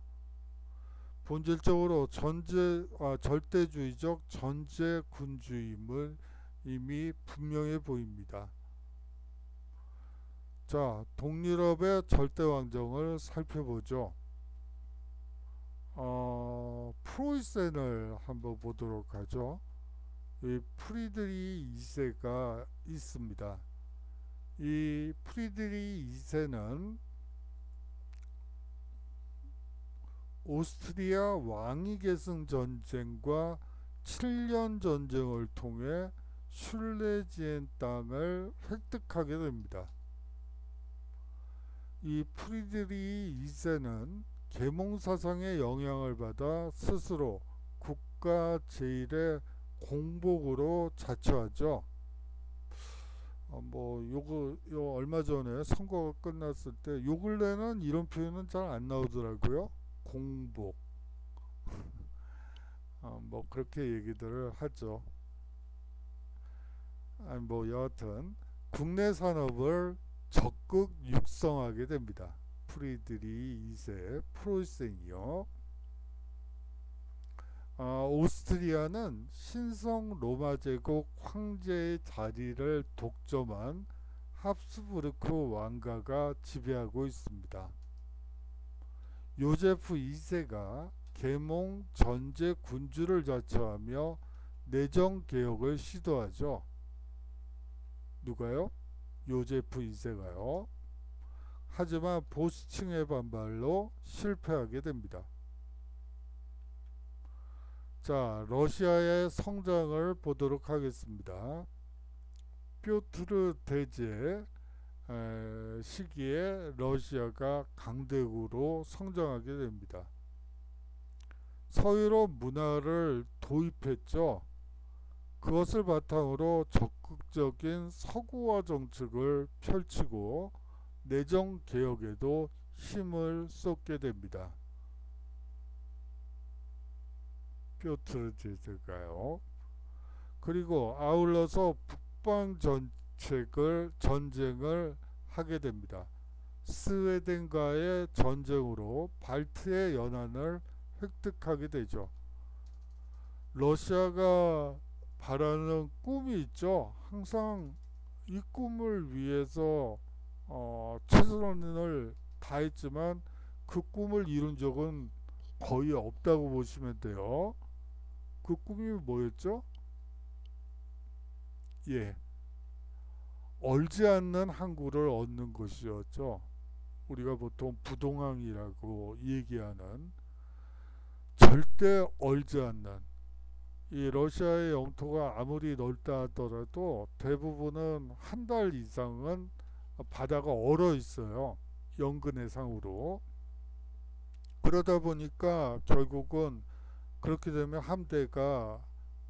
본질적으로 절대주의적 전제군주임을 이미 분명해 보입니다. 자, 동유럽의 절대왕정을 살펴보죠. 프로이센을 한번 보도록 하죠. 이 프리드리히 2세가 있습니다. 이 프리드리히 2세는 오스트리아 왕위계승 전쟁과 7년 전쟁을 통해 슐레지엔 땅을 획득하게 됩니다. 이 프리드리히 2세는 계몽사상의 영향을 받아 스스로 국가 제일의 공복으로 자처하죠. 요거 얼마 전에 선거가 끝났을 때 요 근래는 이런 표현은 잘 안 나오더라고요. 공복. 그렇게 얘기들을 하죠. 여하튼 국내 산업을 적극 육성하게 됩니다. 프리드리히 2세 프로이센이요. 오스트리아는 신성 로마 제국 황제의 자리를 독점한 합스부르크 왕가가 지배하고 있습니다. 요제프 2세가 계몽 전제 군주를 자처하며 내정 개혁을 시도하죠. 누가요? 요제프 2세가요. 하지만 보수층의 반발로 실패하게 됩니다. 자, 러시아의 성장을 보도록 하겠습니다. 뾰트르 대제 시기에 러시아가 강대국으로 성장하게 됩니다. 서유럽 문화를 도입했죠. 그것을 바탕으로 적극적인 서구화 정책을 펼치고 내정 개혁에도 힘을 쏟게 됩니다. 뾰트르 제제가요. 그리고 아울러서 북방 전쟁을 하게 됩니다. 스웨덴과의 전쟁으로 발트의 연안을 획득하게 되죠. 러시아가 바라는 꿈이 있죠. 항상 이 꿈을 위해서 최선을 다했지만 그 꿈을 이룬 적은 거의 없다고 보시면 돼요. 그 꿈이 뭐였죠? 예, 얼지 않는 항구를 얻는 것이었죠. 우리가 보통 부동항이라고 얘기하는 절대 얼지 않는, 이 러시아의 영토가 아무리 넓다 하더라도 대부분은 한 달 이상은 바다가 얼어 있어요. 연근 해상으로. 그러다 보니까 결국은 그렇게 되면 함대가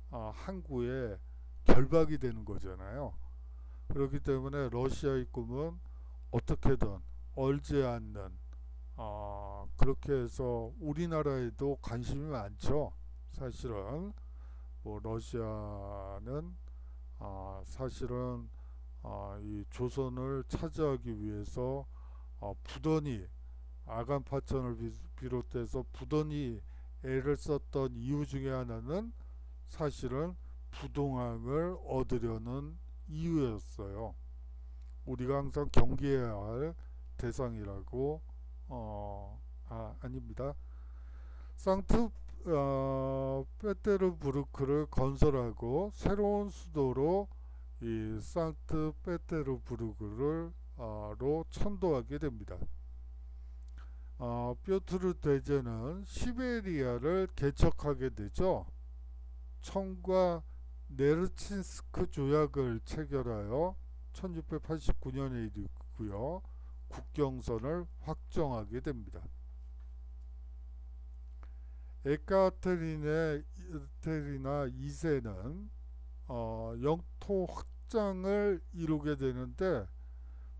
항구에 결박이 되는 거잖아요. 그렇기 때문에 러시아의 꿈은 어떻게든 얼지 않는, 그렇게 해서 우리나라에도 관심이 많죠. 사실은 러시아는 사실은 이 조선을 차지하기 위해서 부단히 아간파천을 비롯해서 부단히 애를 썼던 이유 중에 하나는 사실은 부동항을 얻으려는 이유였어요. 우리가 항상 경계해야 할 대상이라고 아닙니다. 상트페테르부르크를 건설하고 새로운 수도로 이 상트페테르부르크를 로 천도하게 됩니다. 뾰트르 대제는 시베리아를 개척하게 되죠. 청과 네르친스크 조약을 체결하여 1689년에 이르고요. 국경선을 확정하게 됩니다. 에카테리나 2세는 영토 확장을 이루게 되는데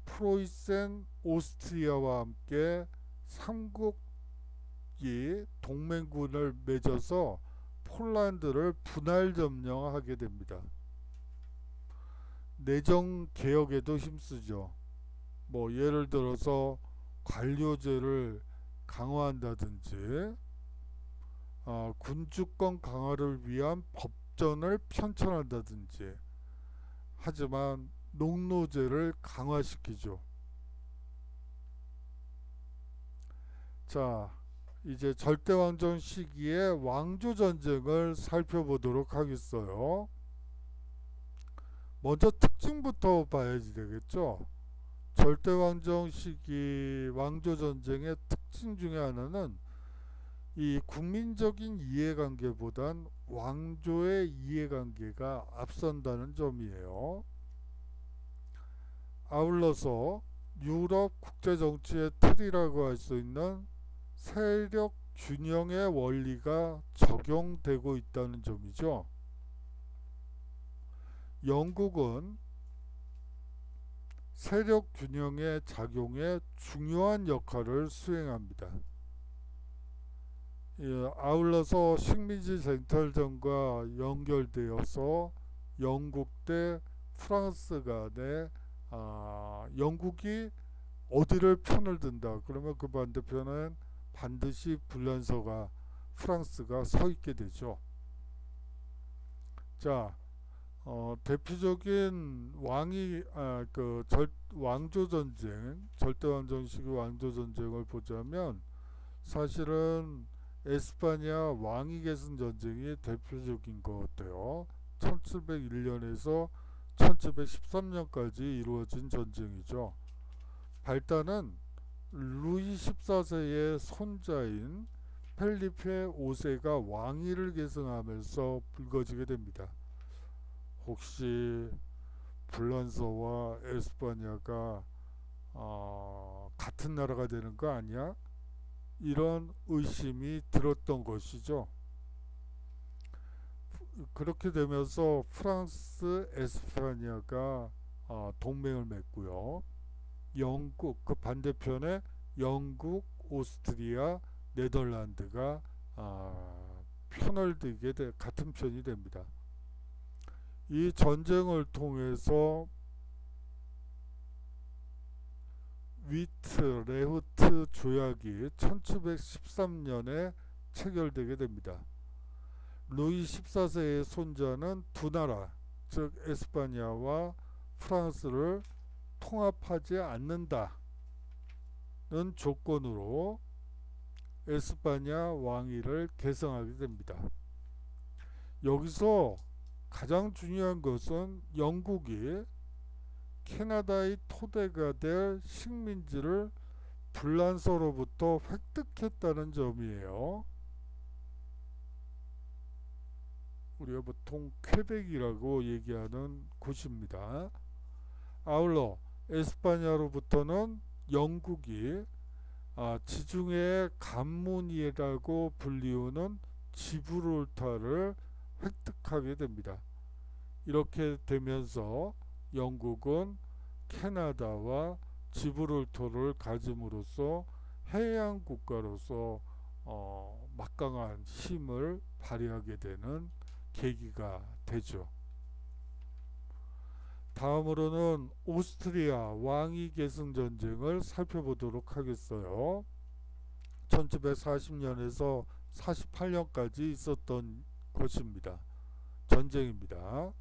프로이센, 오스트리아와 함께 삼국이 동맹군을 맺어서 폴란드를 분할 점령하게 됩니다. 내정 개혁에도 힘쓰죠. 뭐 예를 들어서 관료제를 강화한다든지 군주권 강화를 위한 법전을 편찬한다든지. 하지만 농노제를 강화시키죠. 자, 이제 절대왕정 시기의 왕조전쟁을 살펴보도록 하겠어요. 먼저 특징부터 봐야지 되겠죠. 절대왕정 시기 왕조전쟁의 특징 중에 하나는 이 국민적인 이해관계보단 왕조의 이해관계가 앞선다는 점이에요. 아울러서 유럽 국제정치의 틀이라고 할 수 있는 세력 균형의 원리가 적용되고 있다는 점이죠. 영국은 세력 균형의 작용에 중요한 역할을 수행합니다. 아울러서 식민지 쟁탈전과 연결되어서 영국 대 프랑스 간에 영국이 어디를 편을 든다 그러면 그 반대편은 반드시 불란서가 프랑스가 서 있게 되죠. 자, 대표적인 왕조전쟁, 절대왕정 시기 왕조전쟁을 보자면 사실은 에스파냐 왕위 계승 전쟁이 대표적인 것 같아요. 1701년에서 1713년까지 이루어진 전쟁이죠. 발단은 루이 14세의 손자인 펠리페 5세가 왕위를 계승하면서 불거지게 됩니다. 혹시 불란서와 에스파냐가 같은 나라가 되는 거 아니야? 이런 의심이 들었던 것이죠. 그렇게 되면서 프랑스, 에스파냐가 동맹을 맺고요. 영국, 그 반대편에 영국, 오스트리아, 네덜란드가 편을 들게 같은 편이 됩니다. 이 전쟁을 통해서 위트 레흐트 조약이 1713년에 체결되게 됩니다. 루이 14세의 손자는 두 나라, 즉 에스파냐와 프랑스를 통합하지 않는다는 조건으로 에스파냐 왕위를 계승하게 됩니다. 여기서 가장 중요한 것은 영국이 캐나다의 토대가 될 식민지를 불란서로부터 획득했다는 점이에요. 우리가 보통 퀘벡이라고 얘기하는 곳입니다. 아울러 에스파냐로부터는 영국이 지중해의 관문이라고 불리우는 지브롤타를 획득하게 됩니다. 이렇게 되면서 영국은 캐나다와 지브롤터를 가짐으로써 해양 국가로서 막강한 힘을 발휘하게 되는 계기가 되죠. 다음으로는 오스트리아 왕위 계승 전쟁을 살펴보도록 하겠어요. 1740년에서 48년까지 있었던 것입니다. 전쟁입니다.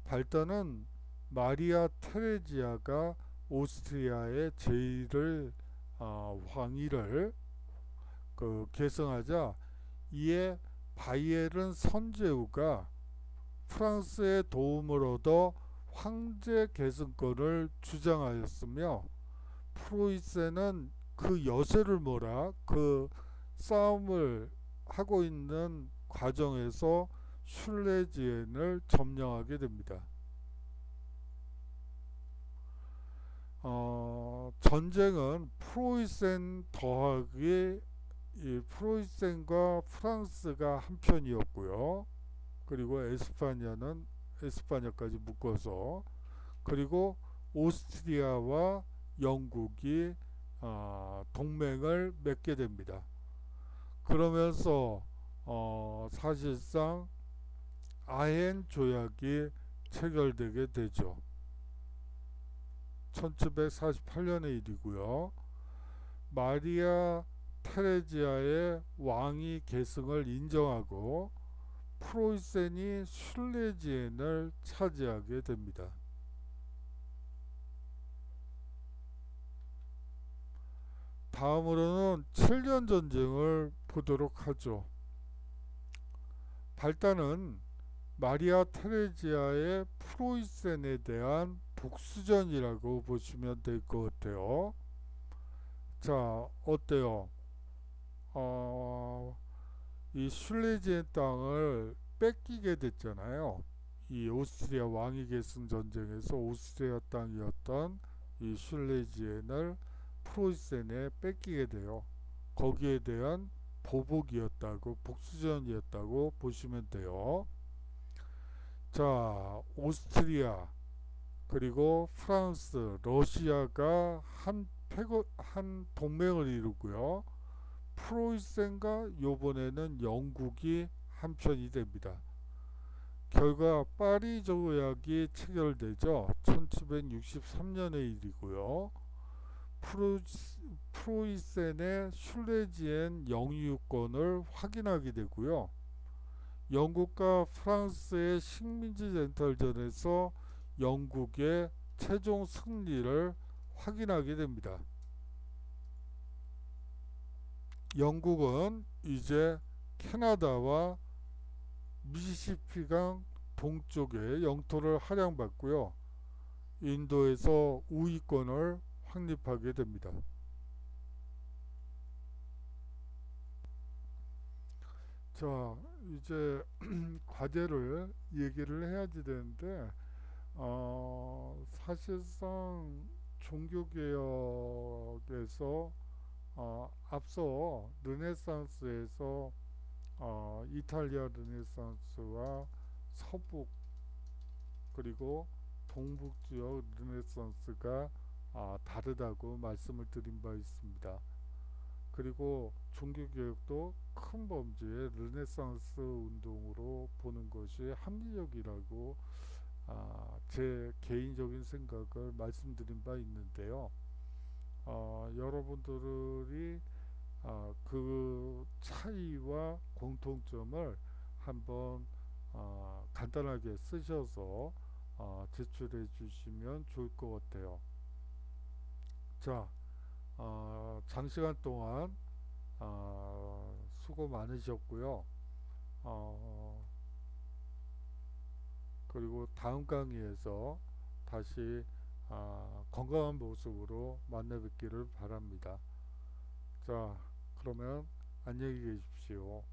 발단은 마리아 테레지아가 오스트리아의 제1을 왕위를 계승하자 이에 바이에른 선제우가 프랑스의 도움을 얻어 황제 계승권을 주장하였으며 프로이센은 그 여세를 몰아 그 싸움을 하고 있는 과정에서 슐레지엔을 점령하게 됩니다. 전쟁은 프로이센 더하기 이 프로이센과 프랑스가 한 편이었고요. 그리고 에스파냐까지 묶어서, 그리고 오스트리아와 영국이 동맹을 맺게 됩니다. 그러면서 사실상 아헨 조약이 체결되게 되죠. 1748년의 일이고요. 마리아 테레지아의 왕위 계승을 인정하고 프로이센이 슐레지엔을 차지하게 됩니다. 다음으로는 7년 전쟁을 보도록 하죠. 발단은 마리아 테레지아의 프로이센에 대한 복수전이라고 보시면 될 것 같아요. 자, 어때요? 이 슐레지엔 땅을 뺏기게 됐잖아요. 이 오스트리아 왕위 계승 전쟁에서 오스트리아 땅이었던 이 슐레지엔을 프로이센에 뺏기게 돼요. 거기에 대한 보복이었다고, 복수전이었다고 보시면 돼요. 자, 오스트리아, 그리고 프랑스, 러시아가 한 동맹을 이루고요. 프로이센과 요번에는 영국이 한편이 됩니다. 결과 파리 조약이 체결되죠. 1763년의 일이고요. 프로이센의 슐레지엔 영유권을 확인하게 되고요. 영국과 프랑스의 식민지 쟁탈전에서 영국의 최종 승리를 확인하게 됩니다. 영국은 이제 캐나다와 미시시피강 동쪽에 영토를 할양받고요. 인도에서 우위권을 확립하게 됩니다. 자, 이제 과제를 얘기를 해야지 되는데, 사실상 종교개혁에서 앞서 르네상스에서 이탈리아 르네상스와 서북 그리고 동북 지역 르네상스가 다르다고 말씀을 드린 바 있습니다. 그리고 종교개혁도 큰 범주의 르네상스 운동으로 보는 것이 합리적이라고 제 개인적인 생각을 말씀드린 바 있는데요. 여러분들이 그 차이와 공통점을 한번 간단하게 쓰셔서 제출해 주시면 좋을 것 같아요. 자, 장시간 동안 수고 많으셨고요. 그리고 다음 강의에서 다시 건강한 모습으로 만나 뵙기를 바랍니다. 자, 그러면 안녕히 계십시오.